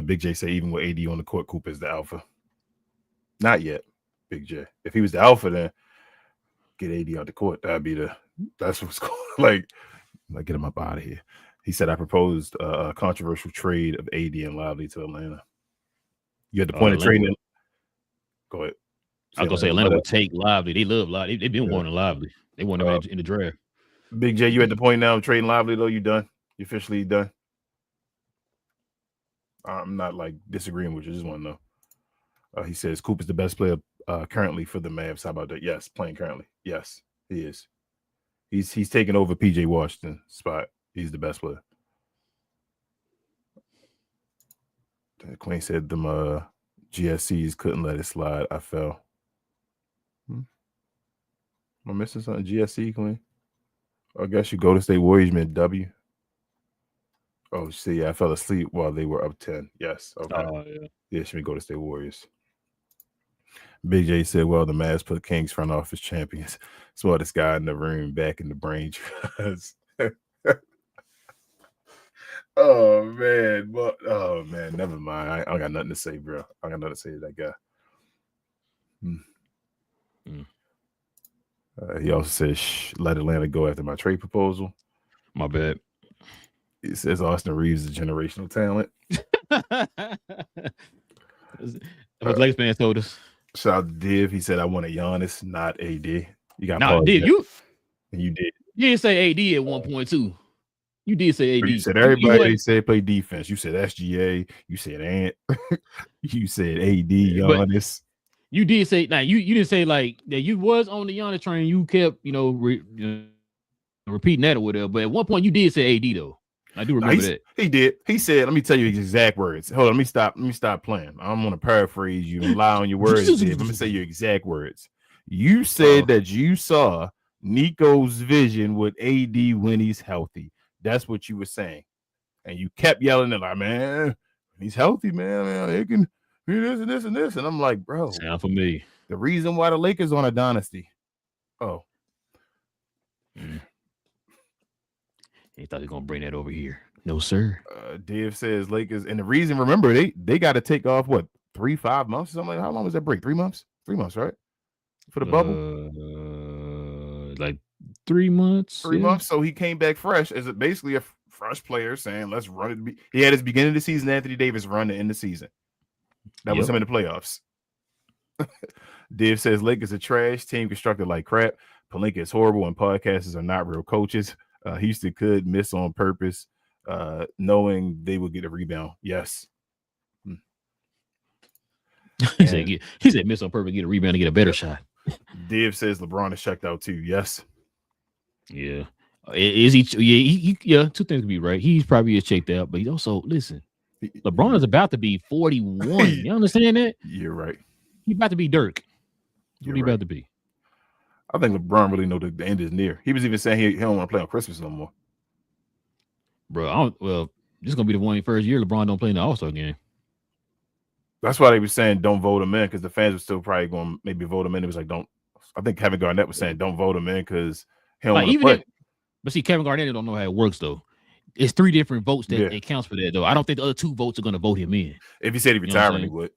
Big J said, even with AD on the court, Cooper's the alpha. Not yet, Big J. If he was the alpha, then get AD out the court. That's what's going on. Like, get him up out of here. He said, I proposed a controversial trade of AD and Lively to Atlanta. You had the point of trading. Go ahead. I was going to say Atlanta would take Lively. They love Lively. They've been wanting Lively. They want him in the draft. Big J, you at the point now of trading Lively, though? You done? You officially done? I'm not disagreeing with you. I just want to know. He says Cooper's the best player currently for the Mavs. How about that? Yes, playing currently. Yes, he is. He's taking over PJ Washington's spot. He's the best player. Queen said them GSCs couldn't let it slide. I fell. Am I missing something? GSC, Queen? I guess you go to State Warriors meant W. Oh, see, I fell asleep while they were up 10. Yes. Okay. Yeah, should we go to State Warriors? Big J said, well, the Mavs put Kings front office champions. Smartest guy in the room, back in the brain trust. Oh man, never mind. I got nothing to say, bro. I got nothing to say to that guy. He also says, let Atlanta go after my trade proposal. My bad. He says Austin Reeves is a generational talent. What Lakers fans told us. Shout out to Div. He said, I want a Giannis, not AD. You got Nah, Div, you did. You didn't say AD at one point too. You did say AD. You said everybody said play defense. You said SGA. You said Ant. You said AD, Giannis. You did say you didn't say like that. You was on the Giannis train. You kept repeating that or whatever. But at one point you did say AD though. I do remember that. He did. He said, "Let me tell you his exact words." Hold on. Let me stop playing. I'm gonna paraphrase you and lie on your words. Let me say your exact words. You said that you saw Nico's vision with AD when he's healthy. That's what you were saying, and you kept yelling at like, "Man, he's healthy, man. He can do this and this and this." And I'm like, "Bro, sound for me." The reason why the Lakers on a dynasty. He thought he was gonna bring that over here. No, sir. Div says Lakers, and the reason, remember, they got to take off what 3-5 months or something like that. How long was that break? 3 months? 3 months, right? For the bubble? Like 3 months. 3 months. So he came back fresh as basically a fresh player saying, let's run it. He had his beginning of the season, Anthony Davis run to end the season. That was him in the playoffs. Div says Lakers are trash, team constructed like crap. Pelinka is horrible, and podcasters are not real coaches. Houston could miss on purpose, knowing they would get a rebound. Yes. He said miss on purpose, get a rebound to get a better shot. Div says LeBron is checked out too. Yes. Yeah. Is he? Yeah. Two things could be right. He's probably checked out, but he also LeBron is about to be 41. You understand that? You're right. He's about to be Dirk. What he about to be? I think LeBron really know the end is near. He was even saying he don't want to play on Christmas no more. Bro, this is gonna be the first year LeBron don't play in the All-Star game. That's why they were saying don't vote him in, because the fans were still probably going to maybe vote him in. It was like don't. I think Kevin Garnett was saying don't vote him in because he don't want to play. But see, Kevin Garnett don't know how it works though. It's 3 different votes that it counts for that though. I don't think the other 2 votes are gonna vote him in. If he said he retired, he would.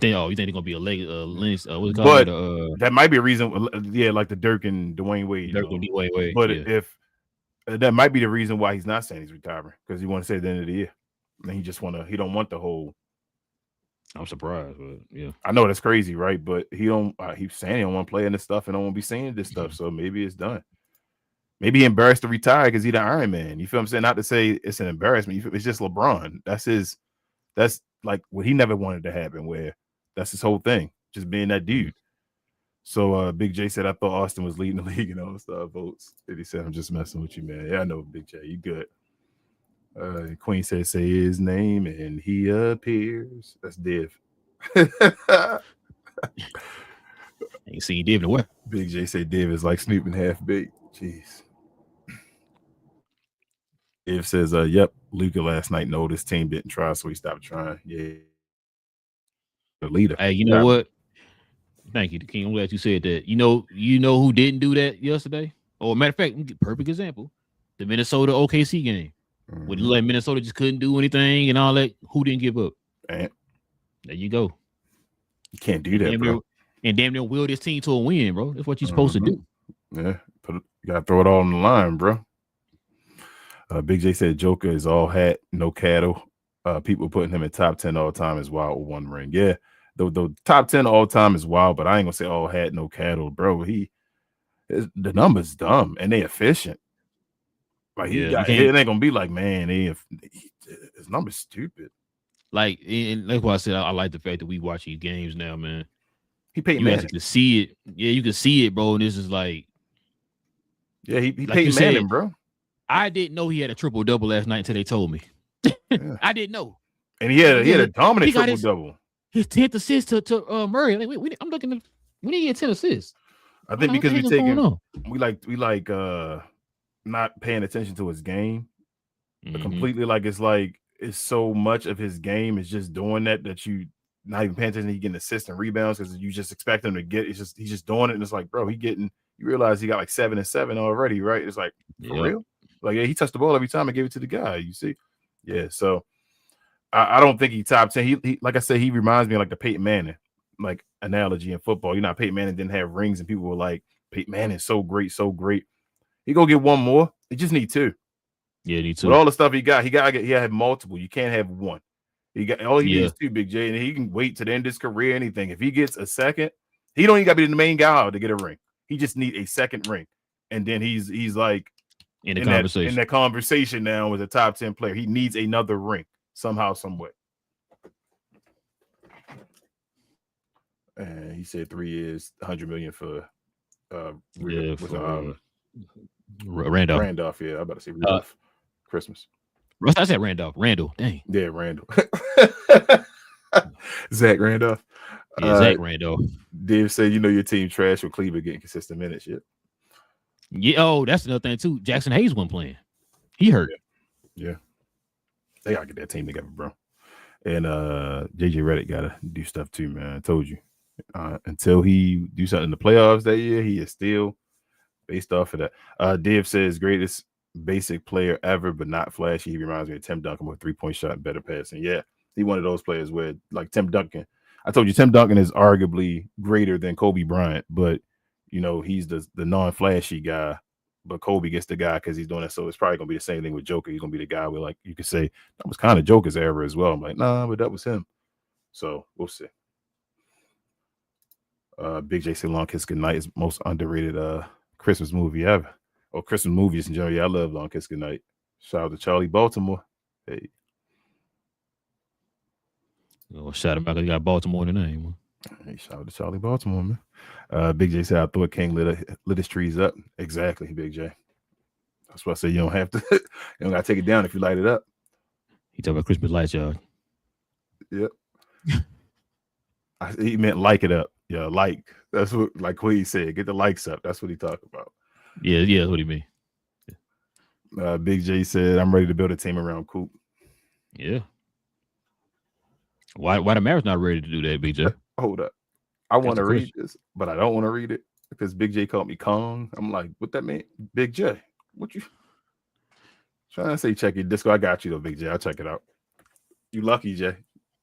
You think they're gonna be a Lennox? But that might be a reason. Yeah, like the Dirk and Dwayne Wade. Dirk and Dwayne Wade. But if that might be the reason why he's not saying he's retiring, because he want to say at the end of the year, and he don't want the whole. I'm surprised, but yeah, I know that's crazy, right? But he don't. He's saying he don't want to play in this stuff and don't want to be saying this stuff. So maybe it's done. Maybe he embarrassed to retire because he's the Iron Man. You feel what I'm saying? Not to say it's an embarrassment. It's just LeBron. That's like what he never wanted to happen. Where that's his whole thing, just being that dude. So Big J said, I thought Austin was leading the league in all-star votes. 57, I'm just messing with you, man. Yeah, I know, Big J, you good. Queen said, say his name and he appears. That's Div. You see Div in the what? Big J said Div is like Snoop and half baked. Jeez. Div says, yep, Luka last night noticed team didn't try, so he stopped trying. Yeah. The leader. Hey, you know what? Thank you, King. I'm glad you said that. You know who didn't do that yesterday? Or matter of fact, perfect example. The Minnesota OKC game. When you let Minnesota just couldn't do anything and all that, who didn't give up? There you go. You can't do that, bro. And damn near will this team to a win, bro. That's what you're supposed to do. Yeah, you gotta throw it all on the line, bro. Big J said Joker is all hat, no cattle. People putting him in top 10 all time is wild with 1 ring. Yeah, the top 10 all time is wild, but I ain't gonna say all hat, no cattle, bro. The number's dumb and they efficient. Like it ain't gonna be like, man, his number's stupid. Like, and that's why I said I like the fact that we watch these games now, man. He paid you actually can see it. Yeah, you can see it, bro. And this is like, yeah, he paid Manning, bro. I didn't know he had a triple-double last night until they told me. Yeah. I didn't know. And he had a dominant triple-double. His 10th assist to Murray. I'm looking at when he get 10 assists. I think because we like not paying attention to his game completely. Like it's so much of his game is just doing that you not even paying attention. He getting assists and rebounds because you just expect him to get. He's just doing it, and it's like, bro, you realize he got like 7 and 7 already, right? It's like for real. Like, yeah, he touched the ball every time and gave it to the guy. You see, yeah. So I don't think he top 10. He like I said, he reminds me of like the Peyton Manning like analogy in football. You know, Peyton Manning didn't have rings, and people were like, Peyton Manning's so great, so great. He go get 1 more. He just need 2. Yeah, need 2. With all the stuff he had multiple. You can't have 1. He got all he needs to Big J, and he can wait to the end of his career. Anything. If he gets a second, he don't even got to be the main guy to get a ring. He just need a second ring, and then he's like in the conversation. In that conversation now with a top 10 player. He needs another ring somehow, some way. And he said 3 years, $100 million for Randolph. Randolph, yeah, I'm about to say Rudolph. Christmas. I said Randolph. Randall. Dang. Yeah, Randall. Zach Randolph. Yeah, Zach Randolph. Dave said, your team trash with Cleveland getting consistent minutes. Yep. Yeah. Oh, that's another thing too. Jackson Hayes wasn't playing. He hurt. Yeah. They gotta get that team together, bro. And JJ Redick gotta do stuff too, man. I told you. Until he do something in the playoffs that year, he is still based off of that. Dave says greatest basic player ever, but not flashy. He reminds me of Tim Duncan with 3-point shot and better passing. Yeah, he one of those players where like Tim Duncan. I told you Tim Duncan is arguably greater than Kobe Bryant, but he's the non-flashy guy. But Kobe gets the guy because he's doing that. So it's probably gonna be the same thing with Joker. He's gonna be the guy where like you could say that was kind of Joker's era as well. I'm like, nah, but that was him. So we'll see. Big J said Long Kiss Goodnight is most underrated Christmas movie ever. Or Christmas movies in general. Yeah, I love Long Kiss Goodnight. Shout out to Charlie Baltimore. Hey. Oh, shout out because he got Baltimore in the name. Hey, shout out to Charlie Baltimore, man. Big J said I thought King lit his trees up. Exactly, Big J. That's why I say you don't have to you don't gotta take it down if you light it up. He talking about Christmas lights, y'all. Yep. He meant like it up. Yeah, like that's what he said. Get the likes up. That's what he talked about. Yeah, that's what he mean. Yeah. Big J said, I'm ready to build a team around Coop. Yeah. Why the Mavericks not ready to do that, Big J? Hold up. I want to read this, but I don't want to read it because Big J called me Kong. I'm like, what that mean? Big J, what you trying to say? Check your Disco. I got you though, Big J. I'll check it out. You lucky, Jay.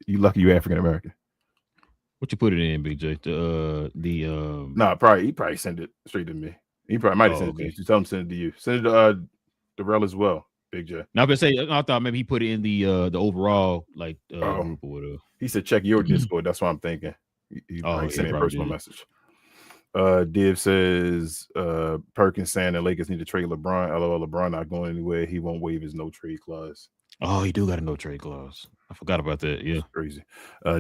You lucky you African American. What you put it in, Big J? He probably sent it straight to me. He probably might have sent it to you. So tell him to send it to you. Send it to Relle as well, Big J. Now, I thought maybe he put it in the overall group or whatever. He said check your Discord. That's what I'm thinking. He sent a personal message. Div says Perkins saying the Lakers need to trade LeBron. LOL, LeBron not going anywhere. He won't waive his no trade clause. Oh, he do got a no trade clause. I forgot about that. Yeah, that's crazy.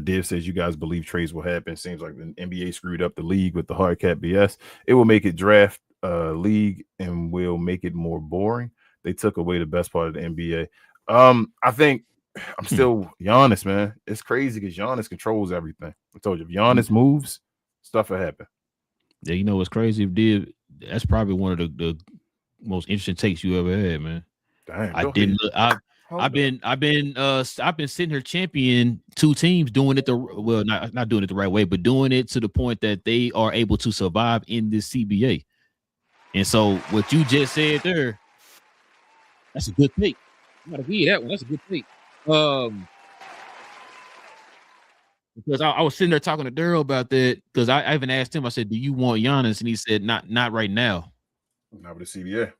Div says you guys believe trades will happen. Seems like the NBA screwed up the league with the hard cap BS. It will make it draft league and will make it more boring. They took away the best part of the NBA. I think I'm still Giannis, man. It's crazy because Giannis controls everything. I told you, if Giannis moves, stuff will happen. Yeah, you know what's crazy? That's probably one of the most interesting takes you ever had, man. Damn, I've been sitting here champion two teams doing it not doing it the right way, but doing it to the point that they are able to survive in this CBA. And so what you just said there, that's a good take. You gotta give that one. That's a good take. Because I was sitting there talking to Daryl about that because I even asked him. I said, "Do you want Giannis?" And he said, "Not right now." Not with the CBA.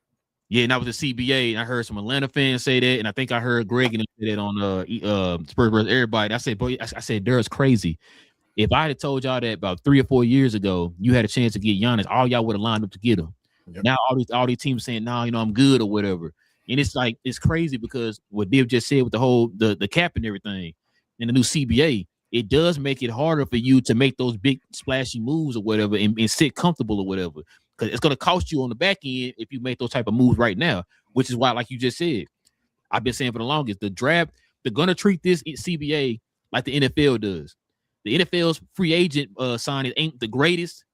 Yeah, not with the CBA. And I heard some Atlanta fans say that, and I think I heard Greg and say that on Spurs versus everybody. I said, "Boy," I said, Daryl's crazy. If I had told y'all that about 3 or 4 years ago, you had a chance to get Giannis, all y'all would have lined up to get him. Yep. Now all these teams saying, "No, I'm good" or whatever. And it's like it's crazy because what Div just said with the whole the cap and everything and the new CBA, it does make it harder for you to make those big splashy moves or whatever and sit comfortable or whatever. Because it's going to cost you on the back end if you make those type of moves right now, which is why, like you just said, I've been saying for the longest, the draft, they're going to treat this CBA like the NFL does. The NFL's free agent signing ain't the greatest.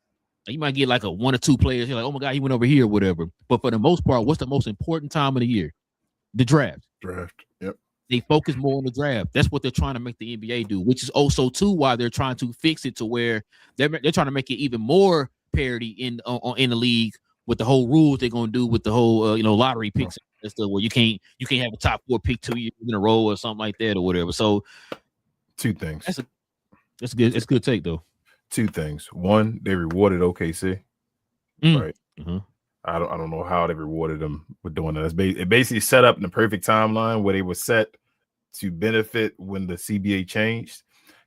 You might get like a 1 or 2 players. You're like, oh my God, he went over here or whatever. But for the most part, what's the most important time of the year? The draft. Yep. They focus more on the draft. That's what they're trying to make the NBA do, which is also too why they're trying to fix it to where they're trying to make it even more parity in the league with the whole rules they're going to do with the whole lottery picks and stuff where you can't have a top 4 pick 2 years in a row or something like that or whatever. So 2 things. That's good. It's a good take though. 2 things. One, they rewarded OKC. Right. Mm-hmm. I don't know how they rewarded them with doing that. It basically set up in the perfect timeline where they were set to benefit when the CBA changed.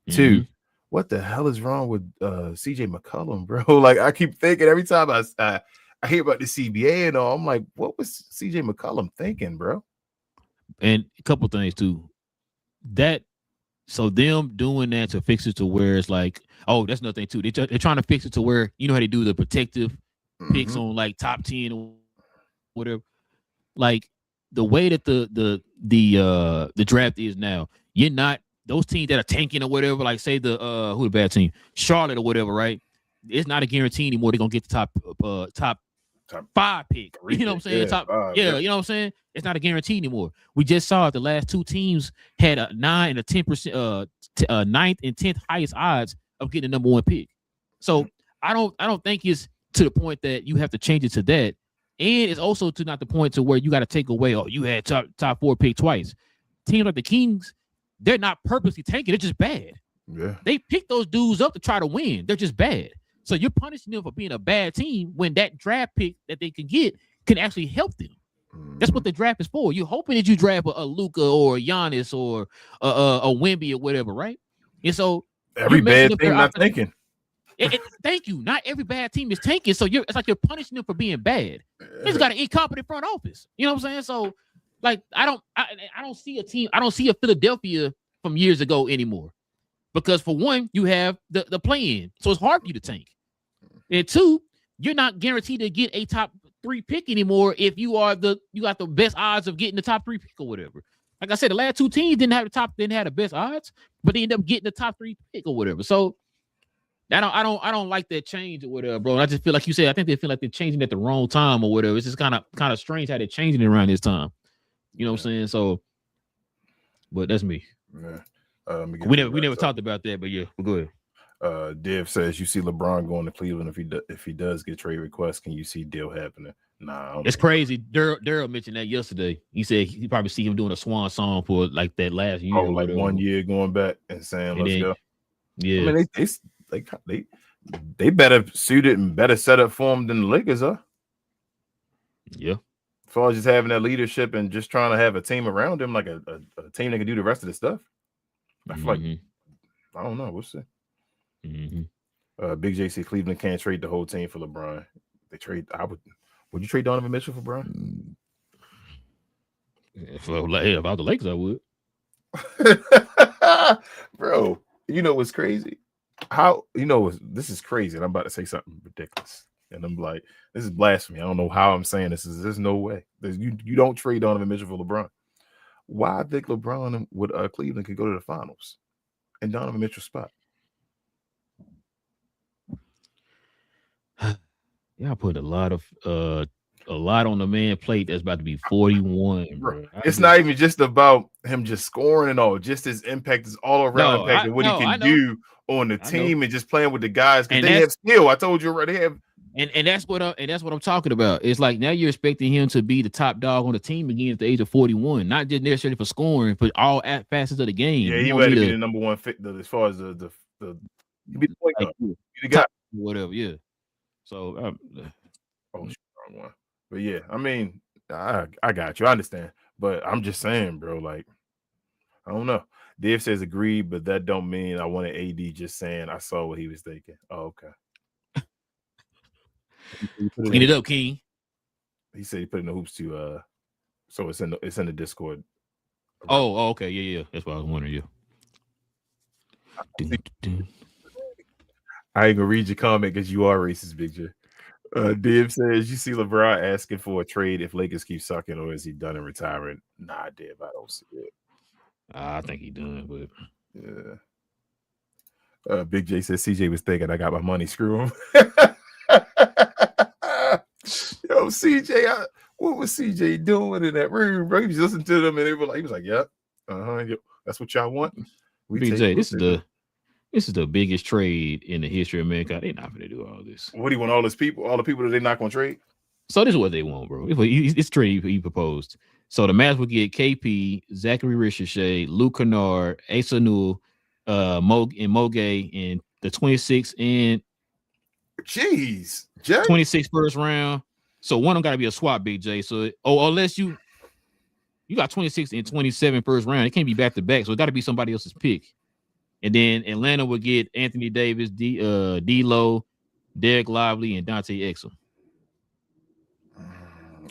Mhm. 2, what the hell is wrong with CJ McCollum, bro? Like I keep thinking every time I hear about the CBA and all, I'm like, what was CJ McCollum thinking, bro? And a couple things too. So them doing that to fix it to where it's like, oh, that's another thing too. They're trying to fix it to where you know how they do the protective picks on like top 10 or whatever. Like the way that the draft is now, you're not those teams that are tanking or whatever. Like say who the bad team, Charlotte or whatever, right? It's not a guarantee anymore. They're gonna get the top 5 pick. You know what I'm saying? Yeah, you know what I'm saying? It's not a guarantee anymore. We just saw it. The last 2 teams had a 9 and a 10%, 9th and 10th highest odds of getting the number 1 pick. So I don't think it's to the point that you have to change it to that. And it's also to not the point to where you got to take away, oh, you had top 4 pick twice. Teams like the Kings, they're not purposely tanking. They're just bad. Yeah. They pick those dudes up to try to win. They're just bad. So you're punishing them for being a bad team when that draft pick that they can get can actually help them. That's what the draft is for. You're hoping that you draft a Luka or a Giannis or a Wemby or whatever, right? And so every bad team not tanking. Thank you. Not every bad team is tanking. So it's like you're punishing them for being bad. They just got an incompetent front office. You know what I'm saying? So like I don't see a team. I don't see a Philadelphia from years ago anymore. Because for one, you have the play-in, so it's hard for you to tank. And 2, you're not guaranteed to get a top 3 pick anymore if you got the best odds of getting the top 3 pick or whatever. Like I said, the last 2 teams didn't have the best odds, but they ended up getting the top 3 pick or whatever. So I don't like that change or whatever, bro. And I just feel like you said, I think they feel like they're changing at the wrong time or whatever. It's just kind of strange how they're changing it around this time. You know what I'm saying? So, but that's me. Yeah. We never talked about that, but yeah, we'll go ahead. Div says you see LeBron going to Cleveland if he does get trade requests. Can you see deal happening? Nah, it's crazy. Daryl mentioned that yesterday. He said he probably see him doing a swan song for like that last year. Oh, like 1 year going back and saying let's go. Yeah, I mean they better suited and better set up for him than the Lakers are. Yeah. As far as just having that leadership and just trying to have a team around him, like a team that can do the rest of the stuff. I feel like I don't know. We'll see. Big JC Cleveland can't trade the whole team for LeBron. They trade. Would you trade Donovan Mitchell for Bron? If I was the Lakers, I would. Bro, you know what's crazy? This is crazy, and I'm about to say something ridiculous. And I'm like, this is blasphemy. I don't know how I'm saying this. There's no way. You don't trade Donovan Mitchell for LeBron. Why think LeBron with Cleveland could go to the finals and Donovan Mitchell's spot? Y'all put a lot on the man plate that's about to be 41. Bro. It's not even just about him just scoring and all, just his impact is all around impact and what he can do on the team and just playing with the guys because they have skill. I told you already, they have. And that's what I'm talking about. It's like now you're expecting him to be the top dog on the team again at the age of 41, not just necessarily for scoring, but all facets of the game. Yeah, he would be the number 1 fit as far as the you be the point guard, you the guy, whatever. Yeah. So, wrong one. But yeah, I mean, I got you. I understand, but I'm just saying, bro. Like, I don't know. Dave says agree, but that don't mean I wanted AD. Just saying, I saw what he was thinking. Oh, okay. Clean it up, King. He said he put in the hoops to so it's in the Discord. Oh, okay, yeah. That's what I was wondering. Yeah. I ain't gonna read your comment because you are racist, Big J. Div says you see LeBron asking for a trade if Lakers keep sucking, or is he done in retirement? Nah, Div, I don't see it. I think he done, but yeah. Big J says CJ was thinking I got my money, screw him. Yo, CJ, what was CJ doing in that room, bro? He was listening to them and he was like, yep, that's what y'all want. Big J, this is the biggest trade in the history of mankind. They're not going to do all this. What do you want? All the people that they're not going to trade? So this is what they want, bro. It's trade he proposed. So the Mavs would get KP, Zachary Richardson, Luke Kennard, Asa Newell, Moge, and the 26th and 26th first round. So one of them got to be a swap, Big J. So unless you You got 26 and 27 first round. It can't be back to back, so it got to be somebody else's pick. And then Atlanta would get Anthony Davis, D-Lo, Derek Lively, and Dante Exum.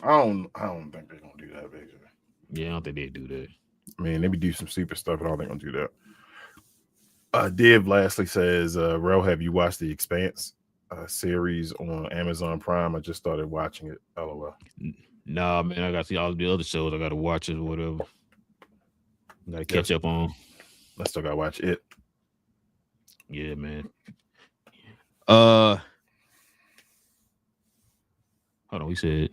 I don't think they're gonna do that, basically. Yeah, I don't think they do that. I mean, maybe do some stupid stuff, but I don't think they're gonna do that. Div lastly says, Rel, have you watched The Expanse series on Amazon Prime? I just started watching it. LOL. Nah, man, I got to see all the other shows. I got to watch it or whatever. Got to catch up on. I still got to watch it. Yeah, man. Hold on, he said.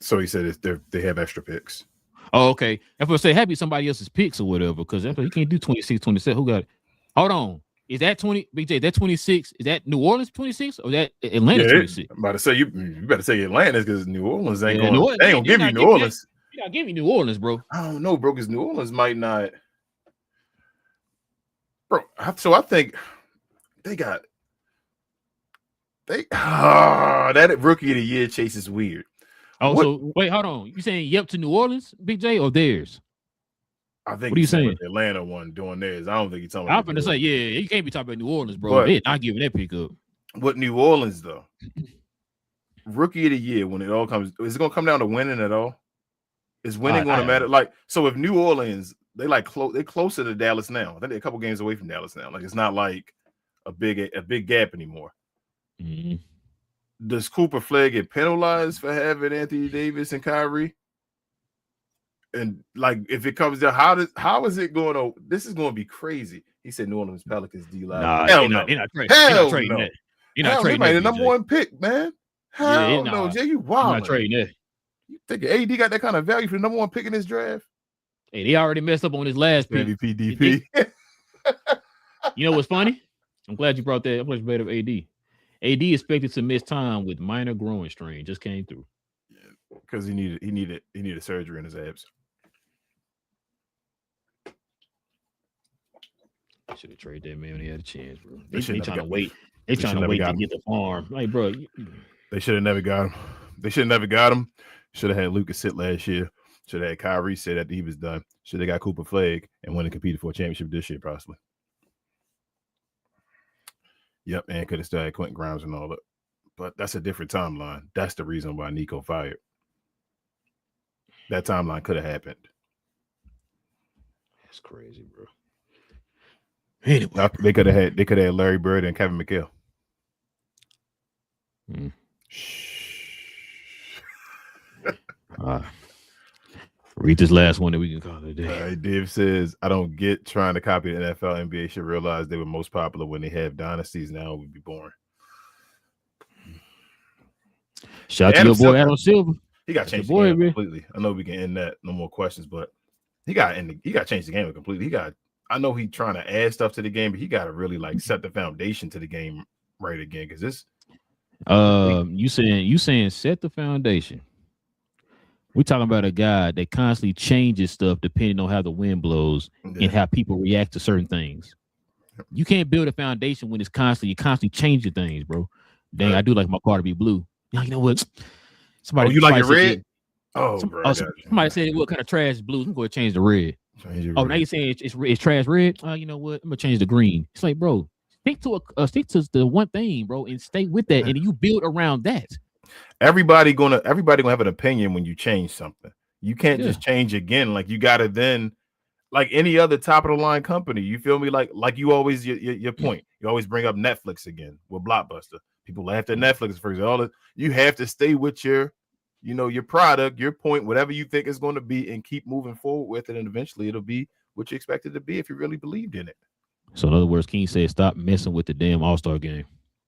So he said they have extra picks. Oh, okay. If I say happy somebody else's picks or whatever, because he can't do 26, 27. Who got it? Hold on. Is that 20? BJ, that 26? Is that New Orleans 26 or that Atlanta 26? I'm about to say you better say Atlanta because New Orleans ain't going. Orleans, they ain't gonna give you New Orleans. You gotta give me New Orleans, bro. I don't know, bro, because New Orleans might not. Bro, so I think that rookie of the year chase is weird. Oh, so wait, hold on. You saying yep to New Orleans, Big J, or theirs? I think. What are you saying? The Atlanta one doing theirs. I don't think you're talking I'm about. gonna say, yeah, you can't be talking about New Orleans, bro. They're not giving that pick up. What New Orleans though? Rookie of the year when it all comes, is it gonna come down to winning at all? Is winning gonna matter? Like, so if New Orleans they're closer to Dallas now. I think they're a couple games away from Dallas now. Like it's not like a big gap anymore. Mm-hmm. Does Cooper Flag get penalized for having Anthony Davis and Kyrie? And like, if it comes down, how is it going to? This is going to be crazy. He said New Orleans Pelicans D-Live. Nah, hell no. You're not trading that. You're not trading that. The number one pick, man. Hell no, Jay, you wild. I'm not trading that. You think AD got that kind of value for the number one pick in this draft? Hey, they already messed up on his last pick. MVP DP. You know what's funny? I'm glad you brought that. I'm much better of AD. AD expected to miss time with minor growing strain. Just came through. Yeah, because he needed surgery in his abs. Should have traded that man when he had a chance, bro. They trying to wait. They trying to wait to get the farm. Like, bro. They should have never got him. Should have had Lucas sit last year. Should have had Kyrie sit after he was done. Should have got Cooper Flag and went and competed for a championship this year, possibly. Yep, and could have still had Quentin Grimes and all that. But that's a different timeline. That's the reason why Nico fired. That timeline could have happened. That's crazy, bro. Anyway, they could have had Larry Bird and Kevin McHale. Read this last one that we can call it a day. Dave says, I don't get trying to copy the NFL. NBA should realize they were most popular when they have dynasties. Now it would be boring. Shout out to your boy Adam Silver. He got changed the game completely. I know we can end that. No more questions, but he got changed the game completely. I know he's trying to add stuff to the game, but he got to really like set the foundation to the game right again. Because this, you saying set the foundation. We're talking about a guy that constantly changes stuff depending on how the wind blows and how people react to certain things. You can't build a foundation when you're constantly changing things, bro. Dang, I do like my car to be blue. You know what? You like it red? Somebody said, what kind of trash is blue? I'm going to change the red. Now you're saying it's trash red? You know what? I'm going to change the green. It's like, bro, stick to the one thing, bro, and stay with that, and you build around that. Everybody gonna have an opinion when you change something. You can't just change again. Like you gotta then, like any other top of the line company. You feel me? Like you always your point. You always bring up Netflix again with Blockbuster. People laughed at Netflix for example. You have to stay with your product, your point, whatever you think is going to be, and keep moving forward with it. And eventually, it'll be what you expect it to be if you really believed in it. So in other words, King said, stop messing with the damn All-Star game.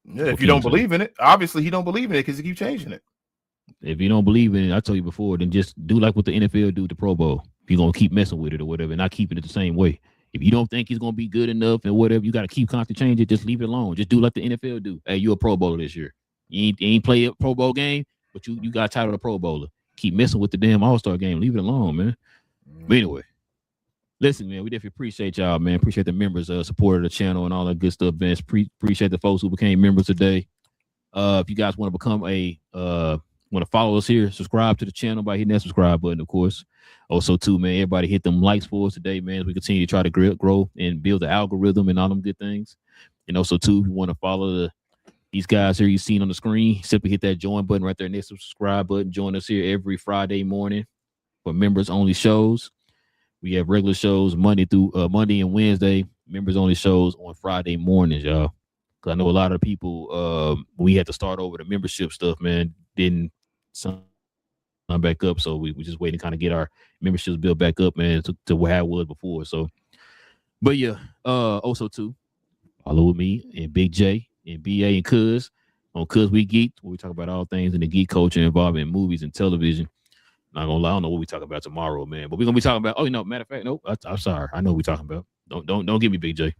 Yeah, if you don't believe in it, obviously he don't believe in it because he keeps changing it. If you don't believe in it, I told you before, then just do like what the NFL do with the Pro Bowl. If you're gonna keep messing with it or whatever, not keeping it the same way. If you don't think he's gonna be good enough and whatever, you got to keep constantly changing it. Just leave it alone. Just do like the NFL do. Hey, you're a Pro Bowler this year. You ain't play a Pro Bowl game, but you got title of the Pro Bowler. Keep messing with the damn All-Star game. Leave it alone, man. But anyway. Listen, man, we definitely appreciate y'all, man. Appreciate the members supported the channel and all that good stuff, man. Appreciate the folks who became members today. If you guys want to become a Want to follow us here, subscribe to the channel by hitting that subscribe button, of course. Also, too, man, everybody hit them likes for us today, man, as we continue to try to grow and build the algorithm and all them good things. And also, too, if you want to follow these guys here you've seen on the screen, simply hit that join button right there next to the subscribe button. Join us here every Friday morning for members-only shows. We have regular shows Monday and Wednesday, members-only shows on Friday mornings, y'all. Because I know a lot of people, we had to start over the membership stuff, man, didn't sign back up. So we just waiting to kind of get our memberships built back up, man, to where it was before. So, but yeah, also too, follow me and Big J and BA and Cuz on Cuz We Geek, where we talk about all things in the geek culture involving movies and television. Not gonna lie, I don't know what we talk about tomorrow, man, but we're gonna be talking about. Oh, matter of fact, nope. I'm sorry, I know what we're talking about. Don't give me Big J.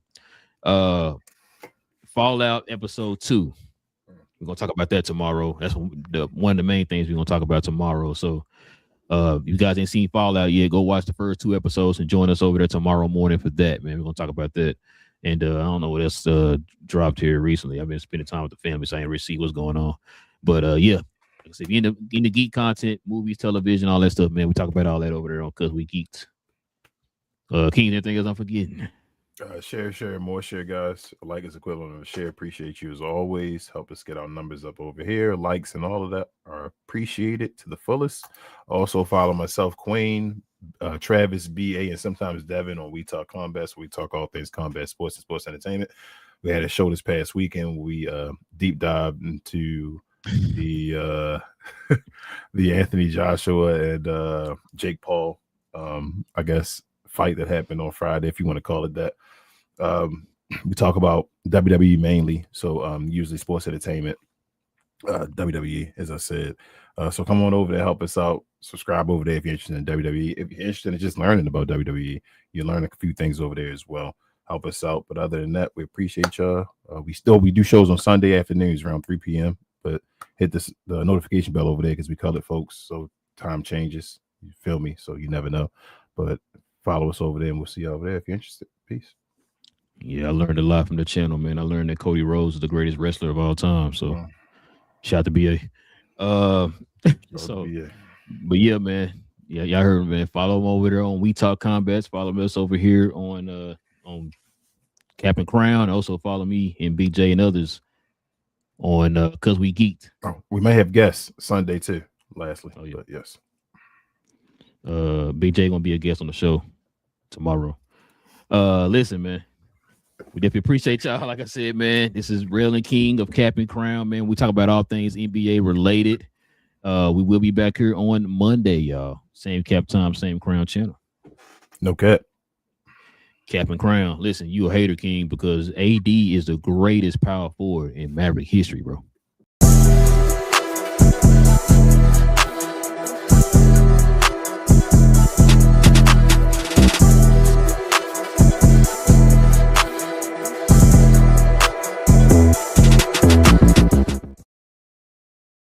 Fallout episode 2. We're gonna talk about that tomorrow. That's one of the main things we're gonna talk about tomorrow. So, if you guys ain't seen Fallout yet, go watch the first 2 episodes and join us over there tomorrow morning for that, man. We're gonna talk about that. And I don't know what else dropped here recently. I've been spending time with the family, so I ain't really see what's going on. But yeah, if you're in the geek content, movies, television, all that stuff, man, we talk about all that over there on Cuz We Geeked. King, anything else I'm forgetting? Share, more share, guys. Like is equivalent of a share. Appreciate you as always. Help us get our numbers up over here. Likes and all of that are appreciated to the fullest. Also follow myself, Queen, Travis, BA, and sometimes Devin on We Talk Combat. So we talk all things combat sports and sports entertainment. We had a show this past weekend. We deep dived into the the Anthony Joshua and Jake Paul, I guess, fight that happened on Friday, if you want to call it that. We talk about WWE mainly, so usually sports entertainment, WWE, as I said. So come on over there, help us out. Subscribe over there if you're interested in WWE. If you're interested in just learning about WWE, you learn a few things over there as well. Help us out. But other than that, we appreciate y'all. We do shows on Sunday afternoons around 3 p.m. But hit the notification bell over there because we call it, folks. So time changes. You feel me? So you never know. But follow us over there, and we'll see you over there if you're interested. Peace. Yeah, I learned a lot from the channel, man. I learned that Cody Rhodes is the greatest wrestler of all time. So shout out to BA. But yeah, man. Yeah, y'all heard me, man. Follow him over there on We Talk Combats. Follow us over here on Cap and Crown. Also follow me and Big J and others on Cuz We Geeked. Oh, we may have guests Sunday too. Lastly, oh yeah, but yes. Big J gonna be a guest on the show tomorrow. Listen, man, we definitely appreciate y'all. Like I said, man, this is Relle and King of Cap and Crown, man. We talk about all things NBA related. We will be back here on Monday, y'all. Same cap time, same Crown channel. No cap. Cap and Crown. Listen, you a hater, King, because AD is the greatest power forward in Maverick history, bro.